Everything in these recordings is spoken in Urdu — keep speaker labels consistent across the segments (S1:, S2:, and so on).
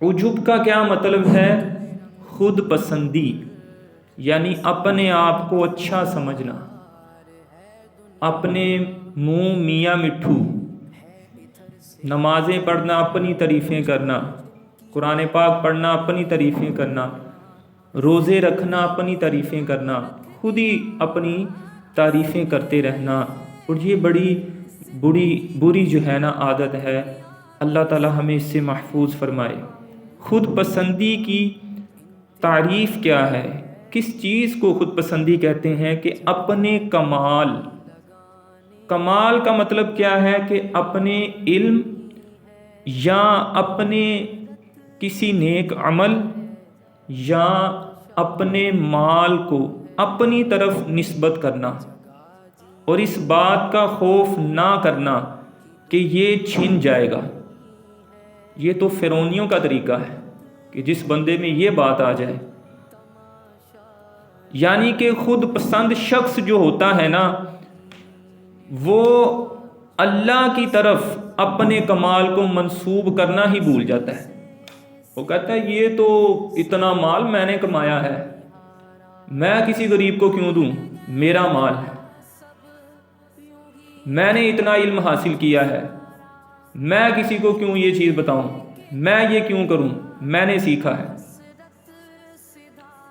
S1: عجب کا کیا مطلب ہے؟ خود پسندی، یعنی اپنے آپ کو اچھا سمجھنا، اپنے منہ میاں مٹھو، نمازیں پڑھنا اپنی تعریفیں کرنا، قرآن پاک پڑھنا اپنی تعریفیں کرنا، روزے رکھنا اپنی تعریفیں کرنا، خود ہی اپنی تعریفیں کرتے رہنا. اور یہ بڑی بری جو ہے نا عادت ہے. اللہ تعالی ہمیں اس سے محفوظ فرمائے. خود پسندی کی تعریف کیا ہے؟ کس چیز کو خود پسندی کہتے ہیں؟ کہ اپنے کمال کا مطلب کیا ہے؟ کہ اپنے علم یا اپنے کسی نیک عمل یا اپنے مال کو اپنی طرف نسبت کرنا، اور اس بات کا خوف نہ کرنا کہ یہ چھن جائے گا. یہ تو فرعونیوں کا طریقہ ہے کہ جس بندے میں یہ بات آ جائے. یعنی کہ خود پسند شخص جو ہوتا ہے نا، وہ اللہ کی طرف اپنے کمال کو منسوب کرنا ہی بھول جاتا ہے. وہ کہتا ہے یہ تو اتنا مال میں نے کمایا ہے، میں کسی غریب کو کیوں دوں؟ میرا مال ہے. میں نے اتنا علم حاصل کیا ہے، میں کسی کو کیوں یہ چیز بتاؤں؟ میں یہ کیوں کروں؟ میں نے سیکھا ہے.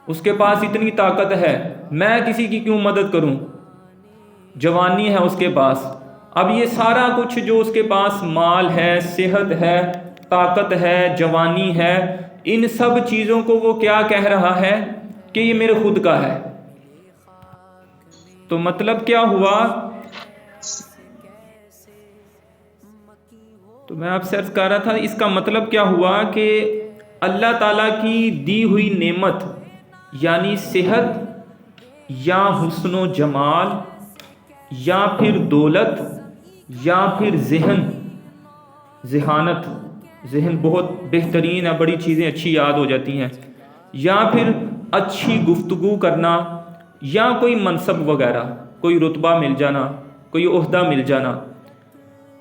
S1: اس کے پاس اتنی طاقت ہے، میں کسی کی کیوں مدد کروں؟ جوانی ہے اس کے پاس. اب یہ سارا کچھ جو اس کے پاس مال ہے، صحت ہے، طاقت ہے، جوانی ہے، ان سب چیزوں کو وہ کیا کہہ رہا ہے؟ کہ یہ میرے خود کا ہے. تو مطلب کیا ہوا؟ تو میں آپ سے عرض کر رہا تھا، اس کا مطلب کیا ہوا کہ اللہ تعالیٰ کی دی ہوئی نعمت، یعنی صحت یا حسن و جمال یا پھر دولت یا پھر ذہانت، ذہن بہت بہترین ہے، بڑی چیزیں اچھی یاد ہو جاتی ہیں، یا پھر اچھی گفتگو کرنا، یا کوئی منصب وغیرہ، کوئی رتبہ مل جانا، کوئی عہدہ مل جانا،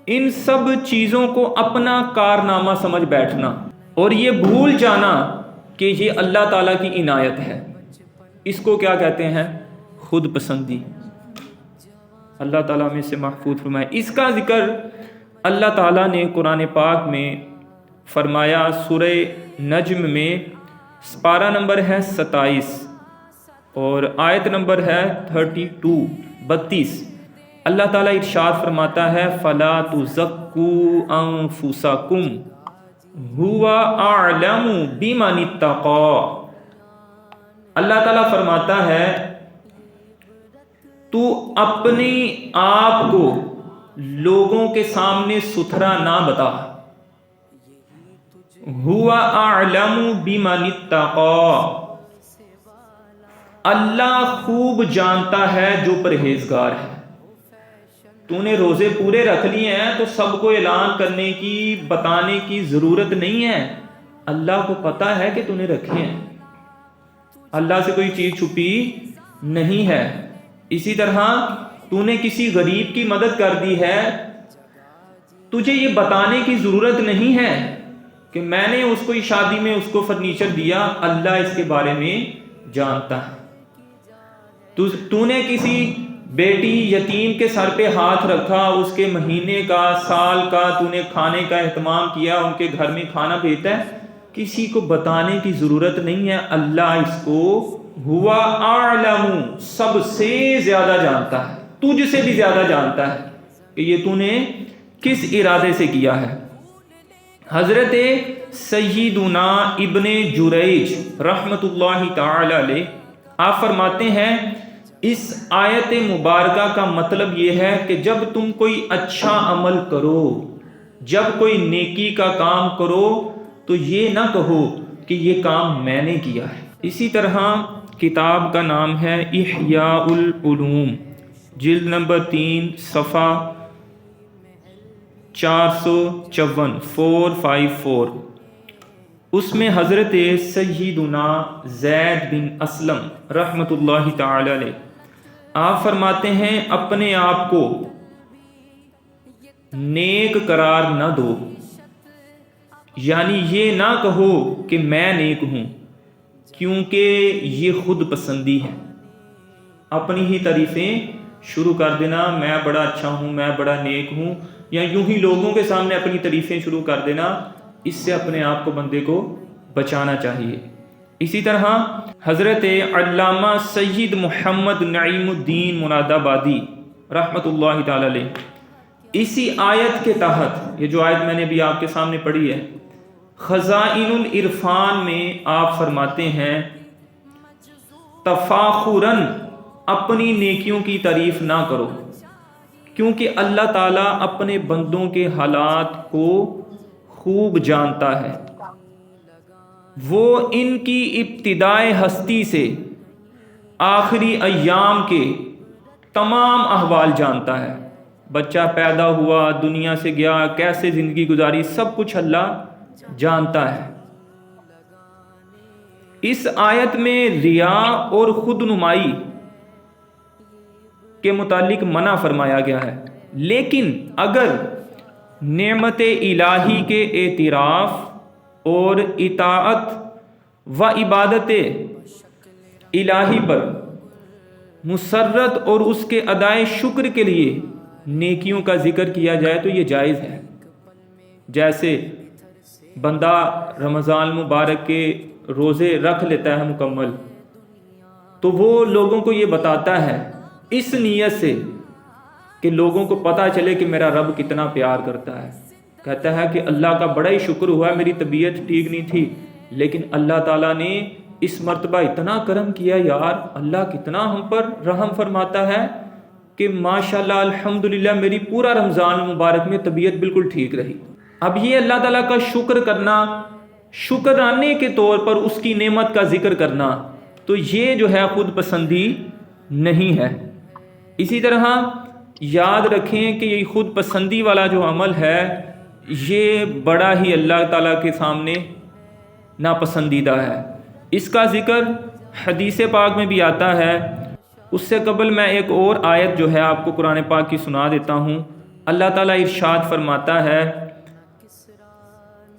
S1: ان سب چیزوں کو اپنا کارنامہ سمجھ بیٹھنا اور یہ بھول جانا کہ یہ اللہ تعالیٰ کی عنایت ہے، اس کو کیا کہتے ہیں؟ خود پسندی. اللہ تعالیٰ میں سے محفوظ فرمائے. اس کا ذکر اللہ تعالیٰ نے قرآن پاک میں فرمایا سورہ نجم میں، سپارہ نمبر ہے 27 اور آیت نمبر ہے 32. اللہ تعالیٰ ارشاد فرماتا ہے فَلَا تُزَكُّوا أَنفُسَكُمْ هُوَ أَعْلَمُ بِمَنِ اتَّقَىٰ. اللہ تعالیٰ فرماتا ہے تو اپنے آپ کو لوگوں کے سامنے ستھرا نہ بتا. هُوَ أَعْلَمُ بِمَنِ اتَّقَىٰ. اللہ خوب جانتا ہے جو پرہیزگار ہے. تو نے روزے پورے رکھ لیے ہیں تو سب کو اعلان کرنے کی، بتانے کی ضرورت نہیں ہے. اللہ کو پتا ہے کہ تو نے رکھے ہیں. اللہ سے کوئی چیز چھپی نہیں ہے. اسی طرح تو نے کسی غریب کی مدد کر دی ہے، تجھے یہ بتانے کی ضرورت نہیں ہے کہ میں نے اس کو شادی میں اس کو فرنیچر دیا، اللہ اس کے بارے میں جانتا ہے. تو نے کسی بیٹی یتیم کے سر پہ ہاتھ رکھا، اس کے مہینے کا، سال کا تو نے کھانے کا اہتمام کیا، ان کے گھر میں کھانا بھیجتا ہے، کسی کو بتانے کی ضرورت نہیں ہے. اللہ اس کو ہوا اعلم، سب سے زیادہ جانتا ہے، تجھ سے بھی زیادہ جانتا ہے کہ یہ تو نے کس ارادے سے کیا ہے. حضرت سیدنا ابن جریج رحمت اللہ تعالی علیہ آپ فرماتے ہیں اس آیت مبارکہ کا مطلب یہ ہے کہ جب تم کوئی اچھا عمل کرو، جب کوئی نیکی کا کام کرو تو یہ نہ کہو کہ یہ کام میں نے کیا ہے. اسی طرح کتاب کا نام ہے احیاء العلوم، جلد نمبر 3 صفحہ 454 اس میں حضرت سیدنا زید بن اسلم رحمت اللہ تعالی علیہ آپ فرماتے ہیں اپنے آپ کو نیک قرار نہ دو، یعنی یہ نہ کہو کہ میں نیک ہوں، کیونکہ یہ خود پسندی ہے۔ اپنی ہی تعریفیں شروع کر دینا، میں بڑا اچھا ہوں، میں بڑا نیک ہوں، یا یوں ہی لوگوں کے سامنے اپنی تعریفیں شروع کر دینا، اس سے اپنے آپ کو بندے کو بچانا چاہیے۔ اسی طرح حضرت علامہ سید محمد نعیم الدین مراد آبادی رحمۃ اللہ تعالی علیہ اسی آیت کے تحت، یہ جو آیت میں نے بھی آپ کے سامنے پڑھی ہے، خزائن العرفان میں آپ فرماتے ہیں تفاخراً اپنی نیکیوں کی تعریف نہ کرو، کیونکہ اللہ تعالیٰ اپنے بندوں کے حالات کو خوب جانتا ہے، وہ ان کی ابتدائے ہستی سے آخری ایام کے تمام احوال جانتا ہے۔ بچہ پیدا ہوا، دنیا سے گیا، کیسے زندگی گزاری، سب کچھ اللہ جانتا ہے۔ اس آیت میں ریا اور خود نمائی کے متعلق منع فرمایا گیا ہے، لیکن اگر نعمت الہی کے اعتراف اور اطاعت و عبادت الہی پر مسرت اور اس کے ادائے شکر کے لیے نیکیوں کا ذکر کیا جائے تو یہ جائز ہے۔ جیسے بندہ رمضان مبارک کے روزے رکھ لیتا ہے مکمل، تو وہ لوگوں کو یہ بتاتا ہے اس نیت سے کہ لوگوں کو پتہ چلے کہ میرا رب کتنا پیار کرتا ہے۔ کہتا ہے کہ اللہ کا بڑا ہی شکر ہوا، میری طبیعت ٹھیک نہیں تھی لیکن اللہ تعالیٰ نے اس مرتبہ اتنا کرم کیا، یار اللہ کتنا ہم پر رحم فرماتا ہے کہ ماشاءاللہ الحمدللہ میری پورا رمضان مبارک میں طبیعت بالکل ٹھیک رہی۔ اب یہ اللہ تعالیٰ کا شکر کرنا، شکرانے کے طور پر اس کی نعمت کا ذکر کرنا، تو یہ جو ہے خود پسندی نہیں ہے۔ اسی طرح یاد رکھیں کہ یہ خود پسندی والا جو عمل ہے یہ بڑا ہی اللہ تعالیٰ کے سامنے ناپسندیدہ ہے۔ اس کا ذکر حدیث پاک میں بھی آتا ہے۔ اس سے قبل میں ایک اور آیت جو ہے آپ کو قرآن پاک کی سنا دیتا ہوں۔ اللہ تعالیٰ ارشاد فرماتا ہے،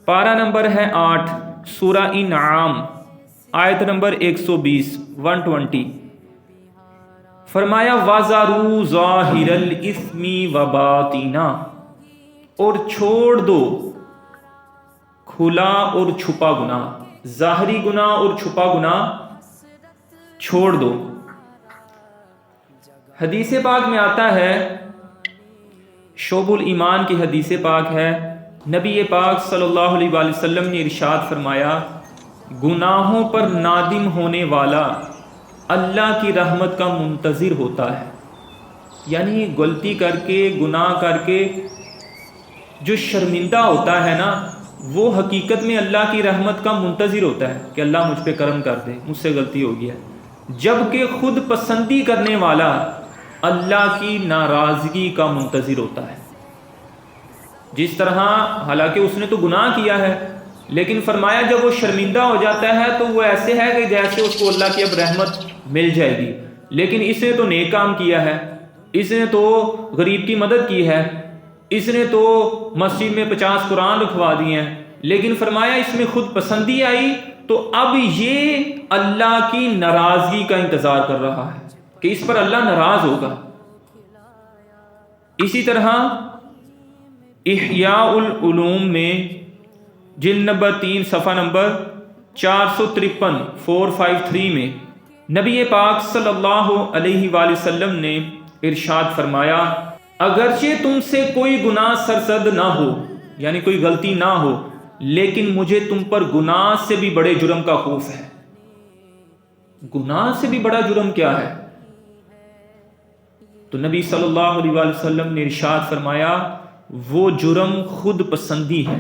S1: پارہ نمبر ہے 8 سورہ انعام، آیت نمبر 120 فرمایا وَذَرُوا ظَاهِرَ الْإِثْمِ وَبَاطِنَهُ، اور چھوڑ دو کھلا اور چھپا گناہ، ظاہری گناہ اور چھپا گناہ چھوڑ دو۔ حدیث پاک میں آتا ہے، شعب الایمان کی حدیث پاک ہے، نبی پاک صلی اللہ علیہ وآلہ وسلم نے ارشاد فرمایا، گناہوں پر نادم ہونے والا اللہ کی رحمت کا منتظر ہوتا ہے۔ یعنی غلطی کر کے، گناہ کر کے جو شرمندہ ہوتا ہے نا، وہ حقیقت میں اللہ کی رحمت کا منتظر ہوتا ہے کہ اللہ مجھ پہ کرم کر دے، مجھ سے غلطی ہو گیا ہے۔ جبکہ خود پسندی کرنے والا اللہ کی ناراضگی کا منتظر ہوتا ہے۔ جس طرح حالانکہ اس نے تو گناہ کیا ہے، لیکن فرمایا جب وہ شرمندہ ہو جاتا ہے تو وہ ایسے ہے کہ جیسے اس کو اللہ کی اب رحمت مل جائے گی۔ لیکن اس نے تو نیک کام کیا ہے، اس نے تو غریب کی مدد کی ہے، اس نے تو مسجد میں 50 قرآن رکھوا دیے ہیں، لیکن فرمایا اس میں خود پسندی آئی تو اب یہ اللہ کی ناراضگی کا انتظار کر رہا ہے کہ اس پر اللہ ناراض ہوگا۔ اسی طرح احیاء العلوم میں جلد نمبر 3 صفحہ نمبر 453 453 میں نبی پاک صلی اللہ علیہ وآلہ وسلم نے ارشاد فرمایا، اگرچہ تم سے کوئی گناہ سرزد نہ ہو، یعنی کوئی غلطی نہ ہو، لیکن مجھے تم پر گناہ سے بھی بڑے جرم کا خوف ہے۔ گناہ سے بھی بڑا جرم کیا ہے؟ تو نبی صلی اللہ علیہ وآلہ وسلم نے ارشاد فرمایا، وہ جرم خود پسندی ہے۔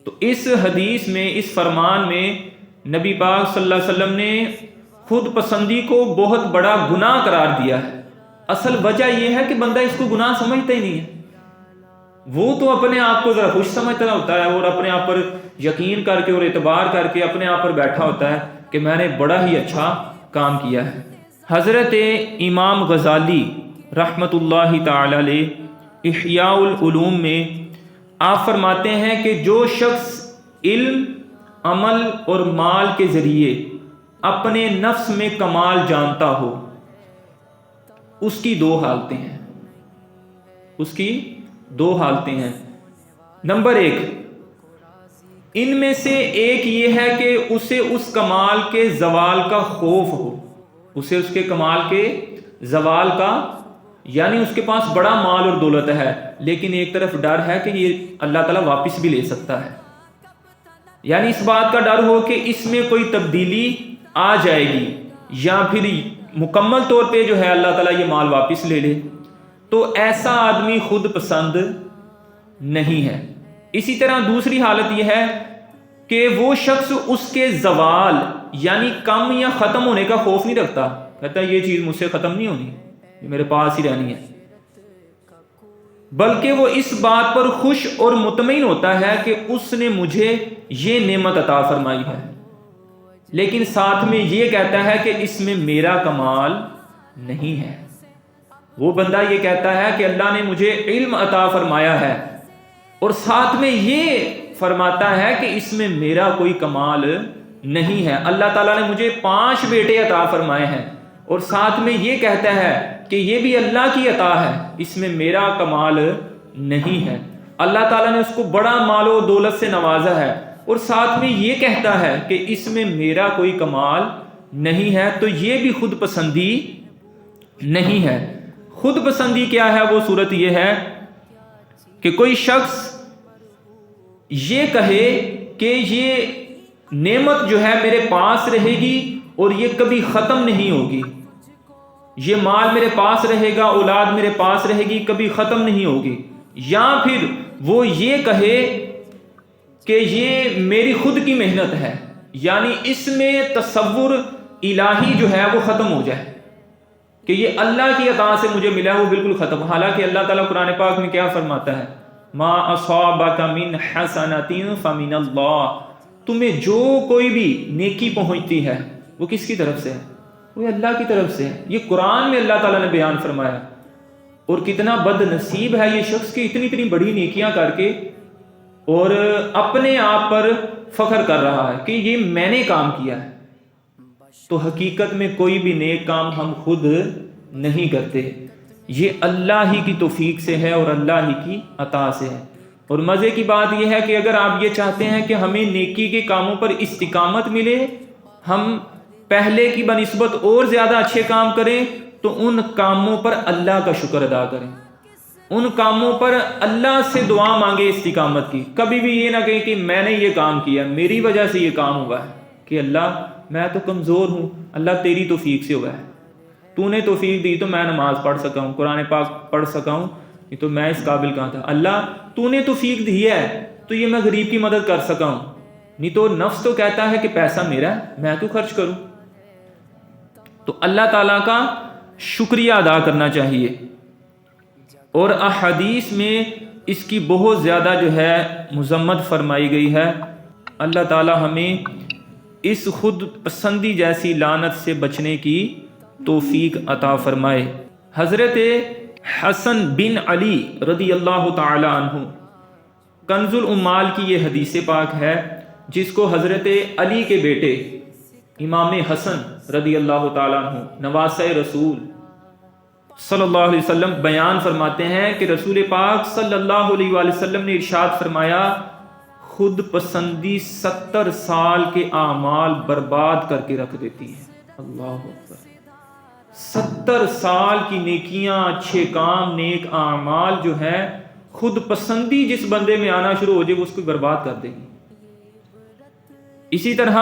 S1: تو اس حدیث میں، اس فرمان میں نبی پاک صلی اللہ علیہ وسلم نے خود پسندی کو بہت بڑا گناہ قرار دیا ہے۔ اصل وجہ یہ ہے کہ بندہ اس کو گناہ سمجھتا ہی نہیں ہے، وہ تو اپنے آپ کو ذرا خوش سمجھتا ہوتا ہے اور اپنے آپ پر یقین کر کے اور اعتبار کر کے اپنے آپ پر بیٹھا ہوتا ہے کہ میں نے بڑا ہی اچھا کام کیا ہے۔ حضرت امام غزالی رحمۃ اللہ تعالی علیہ احیاء العلوم میں آپ فرماتے ہیں کہ جو شخص علم، عمل اور مال کے ذریعے اپنے نفس میں کمال جانتا ہو، اس کی دو حالتیں ہیں، اس کی دو حالتیں ہیں۔ نمبر ایک، ان میں سے ایک یہ ہے کہ اسے اس کمال کے زوال کا خوف ہو، اسے اس کے کمال کے زوال کا، یعنی اس کے پاس بڑا مال اور دولت ہے لیکن ایک طرف ڈر ہے کہ یہ اللہ تعالیٰ واپس بھی لے سکتا ہے، یعنی اس بات کا ڈر ہو کہ اس میں کوئی تبدیلی آ جائے گی یا پھر مکمل طور پہ جو ہے اللہ تعالیٰ یہ مال واپس لے لے، تو ایسا آدمی خود پسند نہیں ہے۔ اسی طرح دوسری حالت یہ ہے کہ وہ شخص اس کے زوال یعنی کم یا ختم ہونے کا خوف نہیں رکھتا، کہتا ہے یہ چیز مجھ سے ختم نہیں ہونی، یہ میرے پاس ہی رہنی ہے، بلکہ وہ اس بات پر خوش اور مطمئن ہوتا ہے کہ اس نے مجھے یہ نعمت عطا فرمائی ہے، لیکن ساتھ میں یہ کہتا ہے کہ اس میں میرا کمال نہیں ہے۔ وہ بندہ یہ کہتا ہے کہ اللہ نے مجھے علم عطا فرمایا ہے اور ساتھ میں یہ فرماتا ہے کہ اس میں میرا کوئی کمال نہیں ہے، اللہ تعالیٰ نے مجھے 5 بیٹے عطا فرمائے ہیں اور ساتھ میں یہ کہتا ہے کہ یہ بھی اللہ کی عطا ہے، اس میں میرا کمال نہیں ہے۔ اللہ تعالیٰ نے اس کو بڑا مال و دولت سے نوازا ہے اور ساتھ میں یہ کہتا ہے کہ اس میں میرا کوئی کمال نہیں ہے، تو یہ بھی خود پسندی نہیں ہے۔ خود پسندی کیا ہے؟ وہ صورت یہ ہے کہ کوئی شخص یہ کہے کہ یہ نعمت جو ہے میرے پاس رہے گی اور یہ کبھی ختم نہیں ہوگی، یہ مال میرے پاس رہے گا، اولاد میرے پاس رہے گی، کبھی ختم نہیں ہوگی، یا پھر وہ یہ کہے کہ یہ میری خود کی محنت ہے، یعنی اس میں تصور الہی جو ہے وہ ختم ہو جائے کہ یہ اللہ کی عطا سے مجھے ملا ہے، وہ بالکل ختم۔ حالانکہ اللہ تعالیٰ قرآن پاک میں کیا فرماتا ہے؟ ما اصابک من حسنۃ فمن اللہ، تمہیں جو کوئی بھی نیکی پہنچتی ہے وہ کس کی طرف سے ہے؟ وہ اللہ کی طرف سے ہے۔ یہ قرآن میں اللہ تعالیٰ نے بیان فرمایا، اور کتنا بد نصیب ہے یہ شخص کہ اتنی بڑی نیکیاں کر کے اور اپنے آپ پر فخر کر رہا ہے کہ یہ میں نے کام کیا ہے۔ تو حقیقت میں کوئی بھی نیک کام ہم خود نہیں کرتے، یہ اللہ ہی کی توفیق سے ہے اور اللہ ہی کی عطا سے ہے۔ اور مزے کی بات یہ ہے کہ اگر آپ یہ چاہتے ہیں کہ ہمیں نیکی کے کاموں پر استقامت ملے، ہم پہلے کی بنسبت اور زیادہ اچھے کام کریں، تو ان کاموں پر اللہ کا شکر ادا کریں، ان کاموں پر اللہ سے دعا مانگے استقامت کی۔ کبھی بھی یہ نہ کہیں کہ میں نے یہ کام کیا، میری وجہ سے یہ کام ہوا ہے، کہ اللہ میں تو کمزور ہوں، اللہ تیری توفیق سے ہوا ہے، تو نے توفیق دی تو میں نماز پڑھ سکا ہوں، قرآن پاک پڑھ سکا ہوں، یہ تو میں اس قابل کہاں تھا، اللہ تو نے توفیق دی ہے تو یہ میں غریب کی مدد کر سکا ہوں، نہیں تو نفس تو کہتا ہے کہ پیسہ میرا ہے، میں تو خرچ کروں۔ تو اللہ تعالیٰ کا شکریہ ادا کرنا چاہیے، اور احادیث میں اس کی بہت زیادہ جو ہے مذمت فرمائی گئی ہے۔ اللہ تعالیٰ ہمیں اس خود پسندی جیسی لعنت سے بچنے کی توفیق عطا فرمائے۔ حضرت حسن بن علی رضی اللہ تعالی عنہ، کنز العمال کی یہ حدیث پاک ہے جس کو حضرت علی کے بیٹے امام حسن رضی اللہ تعالی عنہ نواسہ رسول صلی اللہ علیہ وسلم بیان فرماتے ہیں کہ رسول پاک صلی اللہ علیہ وآلہ وسلم نے ارشاد فرمایا، خود پسندی 70 سال کے اعمال برباد کر کے رکھ دیتی ہے۔ اللہ اکبر، 70 سال کی نیکیاں، اچھے کام، نیک اعمال جو ہے خود پسندی جس بندے میں آنا شروع ہو جائے وہ اس کو برباد کر دے گی۔ اسی طرح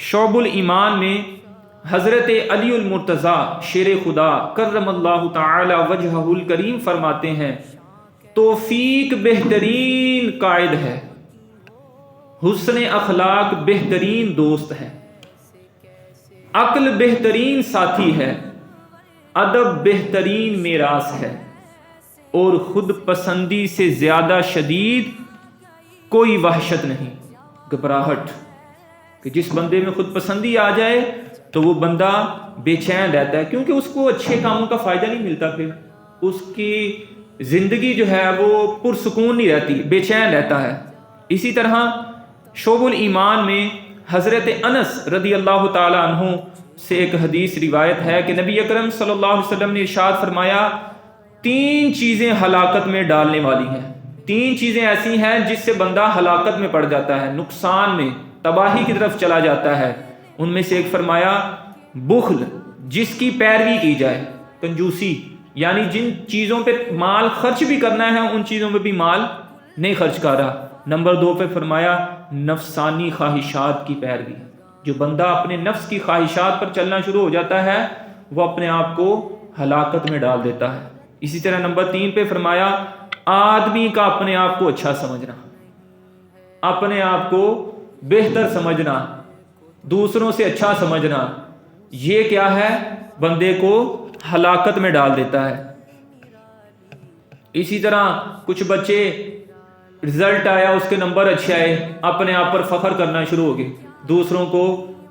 S1: شعب الایمان میں حضرت علی المرتضیٰ شیر خدا کرم اللہ تعالی وجہہ الکریم فرماتے ہیں، توفیق بہترین قائد ہے، حسن اخلاق بہترین دوست ہے، عقل بہترین ساتھی ہے، ادب بہترین میراث ہے، اور خود پسندی سے زیادہ شدید کوئی وحشت نہیں، گھبراہٹ، کہ جس بندے میں خود پسندی آ جائے تو وہ بندہ بے چین رہتا ہے، کیونکہ اس کو اچھے کاموں کا فائدہ نہیں ملتا، پھر اس کی زندگی جو ہے وہ پرسکون نہیں رہتی، بے چین رہتا ہے۔ اسی طرح شعب الایمان میں حضرت انس رضی اللہ تعالی عنہ سے ایک حدیث روایت ہے کہ نبی اکرم صلی اللہ علیہ وسلم نے ارشاد فرمایا 3 چیزیں ہلاکت میں ڈالنے والی ہیں، 3 چیزیں ایسی ہیں جس سے بندہ ہلاکت میں پڑ جاتا ہے، نقصان میں، تباہی کی طرف چلا جاتا ہے۔ ان میں سے ایک فرمایا بخل، جس کی پیروی کی جائے، کنجوسی، یعنی جن چیزوں پہ مال خرچ بھی کرنا ہے ان چیزوں پہ بھی مال نہیں خرچ کر رہا۔ نمبر 2 پہ فرمایا نفسانی خواہشات کی پیروی، جو بندہ اپنے نفس کی خواہشات پر چلنا شروع ہو جاتا ہے وہ اپنے آپ کو ہلاکت میں ڈال دیتا ہے۔ اسی طرح نمبر 3 پہ فرمایا آدمی کا اپنے آپ کو اچھا سمجھنا، اپنے آپ کو بہتر سمجھنا، دوسروں سے اچھا سمجھنا، یہ کیا ہے؟ بندے کو ہلاکت میں ڈال دیتا ہے۔ اسی طرح کچھ بچے رزلٹ آیا، اس کے نمبر اچھے آئے، اپنے آپ پر فخر کرنا شروع ہو گئے، دوسروں کو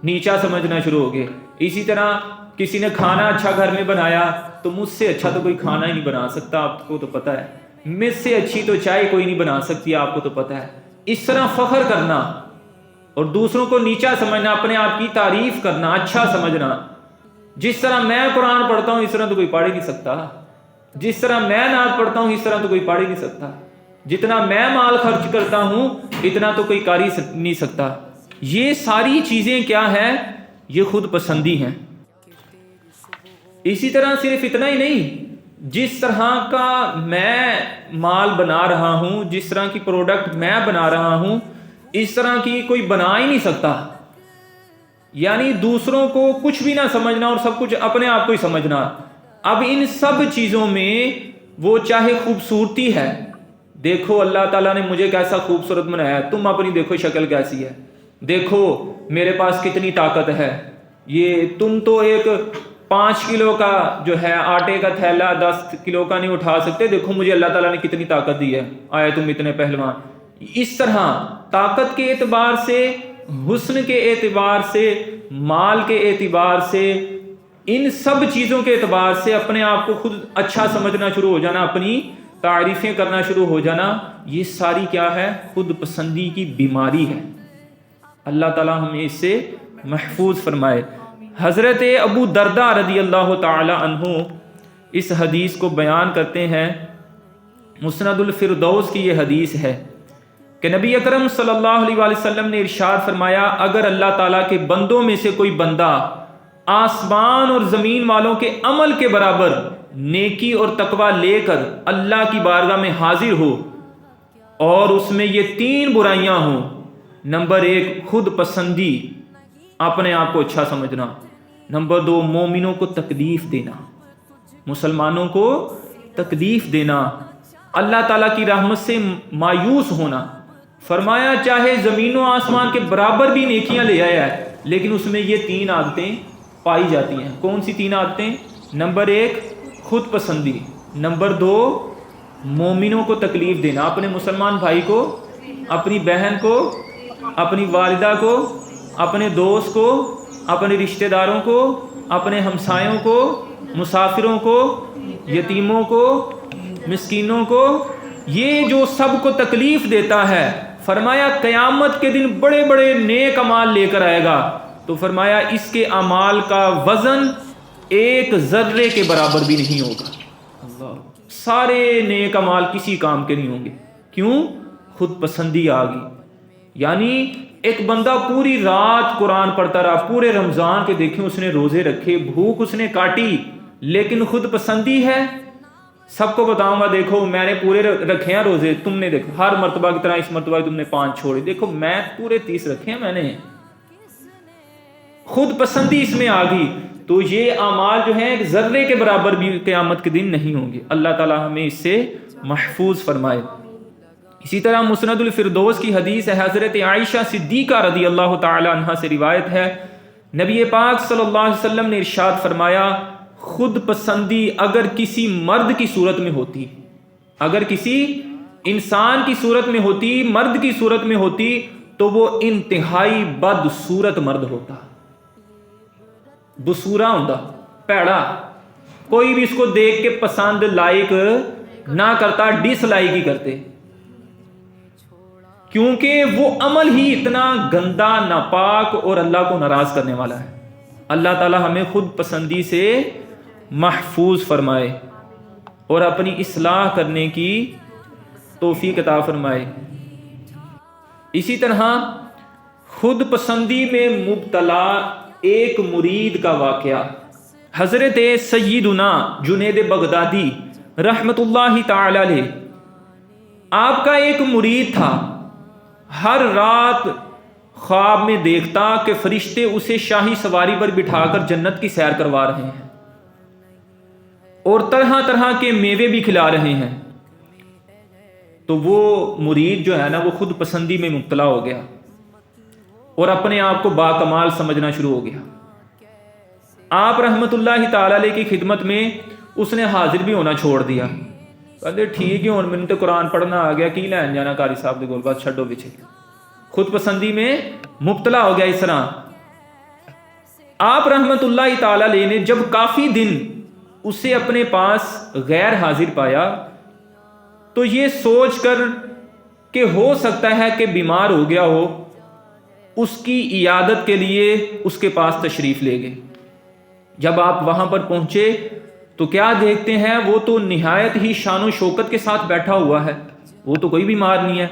S1: نیچا سمجھنا شروع ہو گئے۔ اسی طرح کسی نے کھانا اچھا گھر میں بنایا تو مجھ سے اچھا تو کوئی کھانا ہی نہیں بنا سکتا، آپ کو تو پتہ ہے، مجھ سے اچھی تو چائے کوئی نہیں بنا سکتی، آپ کو تو پتہ ہے۔ اس طرح فخر کرنا اور دوسروں کو نیچا سمجھنا، اپنے آپ کی تعریف کرنا، اچھا سمجھنا۔ جس طرح میں قرآن پڑھتا ہوں اس طرح تو کوئی پڑھ ہی نہیں سکتا، جس طرح میں نعت پڑھتا ہوں اس طرح تو کوئی پڑھ ہی نہیں سکتا، جتنا میں مال خرچ کرتا ہوں اتنا تو کوئی کر ہی نہیں سکتا۔ یہ ساری چیزیں کیا ہیں؟ یہ خود پسندی ہیں۔ اسی طرح صرف اتنا ہی نہیں، جس طرح کا میں مال بنا رہا ہوں، جس طرح کی پروڈکٹ میں بنا رہا ہوں، اس طرح کی کوئی بنا ہی نہیں سکتا۔ یعنی دوسروں کو کچھ بھی نہ سمجھنا اور سب کچھ اپنے آپ کو ہی سمجھنا۔ اب ان سب چیزوں میں وہ چاہے خوبصورتی ہے، دیکھو اللہ تعالیٰ نے مجھے کیسا خوبصورت بنایا ہے، تم اپنی دیکھو شکل کیسی ہے، دیکھو میرے پاس کتنی طاقت ہے، یہ تم تو ایک 5 کلو کا جو ہے آٹے کا تھیلا 10 کلو کا نہیں اٹھا سکتے، دیکھو مجھے اللہ تعالیٰ نے کتنی طاقت دی ہے، آئے تم اتنے پہلوان۔ اس طرح طاقت کے اعتبار سے، حسن کے اعتبار سے، مال کے اعتبار سے، ان سب چیزوں کے اعتبار سے اپنے آپ کو خود اچھا سمجھنا شروع ہو جانا، اپنی تعریفیں کرنا شروع ہو جانا، یہ ساری کیا ہے؟ خود پسندی کی بیماری ہے۔ اللہ تعالیٰ ہمیں اس سے محفوظ فرمائے۔ حضرت ابو درداء رضی اللہ تعالی عنہ اس حدیث کو بیان کرتے ہیں، مسند الفردوس کی یہ حدیث ہے کہ نبی اکرم صلی اللہ علیہ وآلہ وسلم نے ارشاد فرمایا اگر اللہ تعالیٰ کے بندوں میں سے کوئی بندہ آسمان اور زمین والوں کے عمل کے برابر نیکی اور تقوی لے کر اللہ کی بارگاہ میں حاضر ہو اور اس میں یہ 3 برائیاں ہوں، نمبر 1 خود پسندی، اپنے آپ کو اچھا سمجھنا، نمبر 2 مومنوں کو تکلیف دینا، مسلمانوں کو تکلیف دینا، اللہ تعالیٰ کی رحمت سے مایوس ہونا۔ فرمایا چاہے زمین و آسمان کے برابر بھی نیکیاں لے آیا ہے لیکن اس میں یہ 3 عادتیں پائی جاتی ہیں۔ کون سی 3 عادتیں؟ نمبر 1 خود پسندی، نمبر 2 مومنوں کو تکلیف دینا، اپنے مسلمان بھائی کو، اپنی بہن کو، اپنی والدہ کو، اپنے دوست کو، اپنے رشتہ داروں کو، اپنے ہمسایوں کو، مسافروں کو، یتیموں کو، مسکینوں کو، یہ جو سب کو تکلیف دیتا ہے، فرمایا قیامت کے دن بڑے بڑے نیک اعمال لے کر آئے گا، تو فرمایا اس کے اعمال کا وزن 1 ذرے کے برابر بھی نہیں ہوگا۔ اللہ، سارے نیک اعمال کسی کام کے نہیں ہوں گے۔ کیوں؟ خود پسندی آ گئی۔ یعنی ایک بندہ پوری رات قرآن پڑھتا رہا، پورے رمضان کے دیکھیں اس نے روزے رکھے، بھوک اس نے کاٹی، لیکن خود پسندی ہے، سب کو بتاؤں گا دیکھو میں نے پورے رکھے ہیں روزے، تم نے دیکھو ہر مرتبہ کی طرح اس مرتبہ تم نے 5 چھوڑے، دیکھو میں پورے 30 رکھے ہیں میں نے۔ خود پسندی اس میں آ گئی تو یہ اعمال جو ہیں 1 ذرے کے برابر بھی قیامت کے دن نہیں ہوں گے۔ اللہ تعالی ہمیں اس سے محفوظ فرمائے۔ اسی طرح مسند الفردوس کی حدیث ہے، حضرت عائشہ صدیقہ رضی اللہ تعالی عنہا سے روایت ہے، نبی پاک صلی اللہ علیہ وسلم نے ارشاد فرمایا خود پسندی اگر کسی مرد کی صورت میں ہوتی، اگر کسی انسان کی صورت میں ہوتی، مرد کی صورت میں ہوتی، تو وہ انتہائی بد صورت مرد ہوتا، بسورا ہوتا، پیڑا، کوئی بھی اس کو دیکھ کے پسند لائق نہ کرتا ڈس لائک ہی کرتے، کیونکہ وہ عمل ہی اتنا گندا، ناپاک اور اللہ کو ناراض کرنے والا ہے۔ اللہ تعالی ہمیں خود پسندی سے محفوظ فرمائے اور اپنی اصلاح کرنے کی توفیق عطا فرمائے۔ اسی طرح خود پسندی میں مبتلا ایک مرید کا واقعہ، حضرت سیدنا جنید بغدادی رحمت اللہ تعالی علیہ، آپ کا ایک مرید تھا، ہر رات خواب میں دیکھتا کہ فرشتے اسے شاہی سواری پر بٹھا کر جنت کی سیر کروا رہے ہیں اور طرح طرح کے میوے بھی کھلا رہے ہیں۔ تو وہ مرید جو ہے نا، وہ خود پسندی میں مبتلا ہو گیا اور اپنے آپ کو باکمال سمجھنا شروع ہو گیا۔ آپ رحمت اللہ تعالی علیہ کی خدمت میں اس نے حاضر بھی ہونا چھوڑ دیا، کہتے ٹھیک ہے ہن مینوں تے قرآن پڑھنا آ گیا، کی لین جانا قاری صاحب دے کول، بس چھڈو پیچھے۔ خود پسندی میں مبتلا ہو گیا اس طرح۔ آپ رحمت اللہ تعالی علیہ نے جب کافی دن اسے اپنے پاس غیر حاضر پایا تو یہ سوچ کر کہ ہو سکتا ہے کہ بیمار ہو گیا ہو، اس کی عیادت کے لیے اس کے پاس تشریف لے گئے۔ جب آپ وہاں پر پہنچے تو کیا دیکھتے ہیں، وہ تو نہایت ہی شان و شوکت کے ساتھ بیٹھا ہوا ہے، وہ تو کوئی بیمار نہیں ہے۔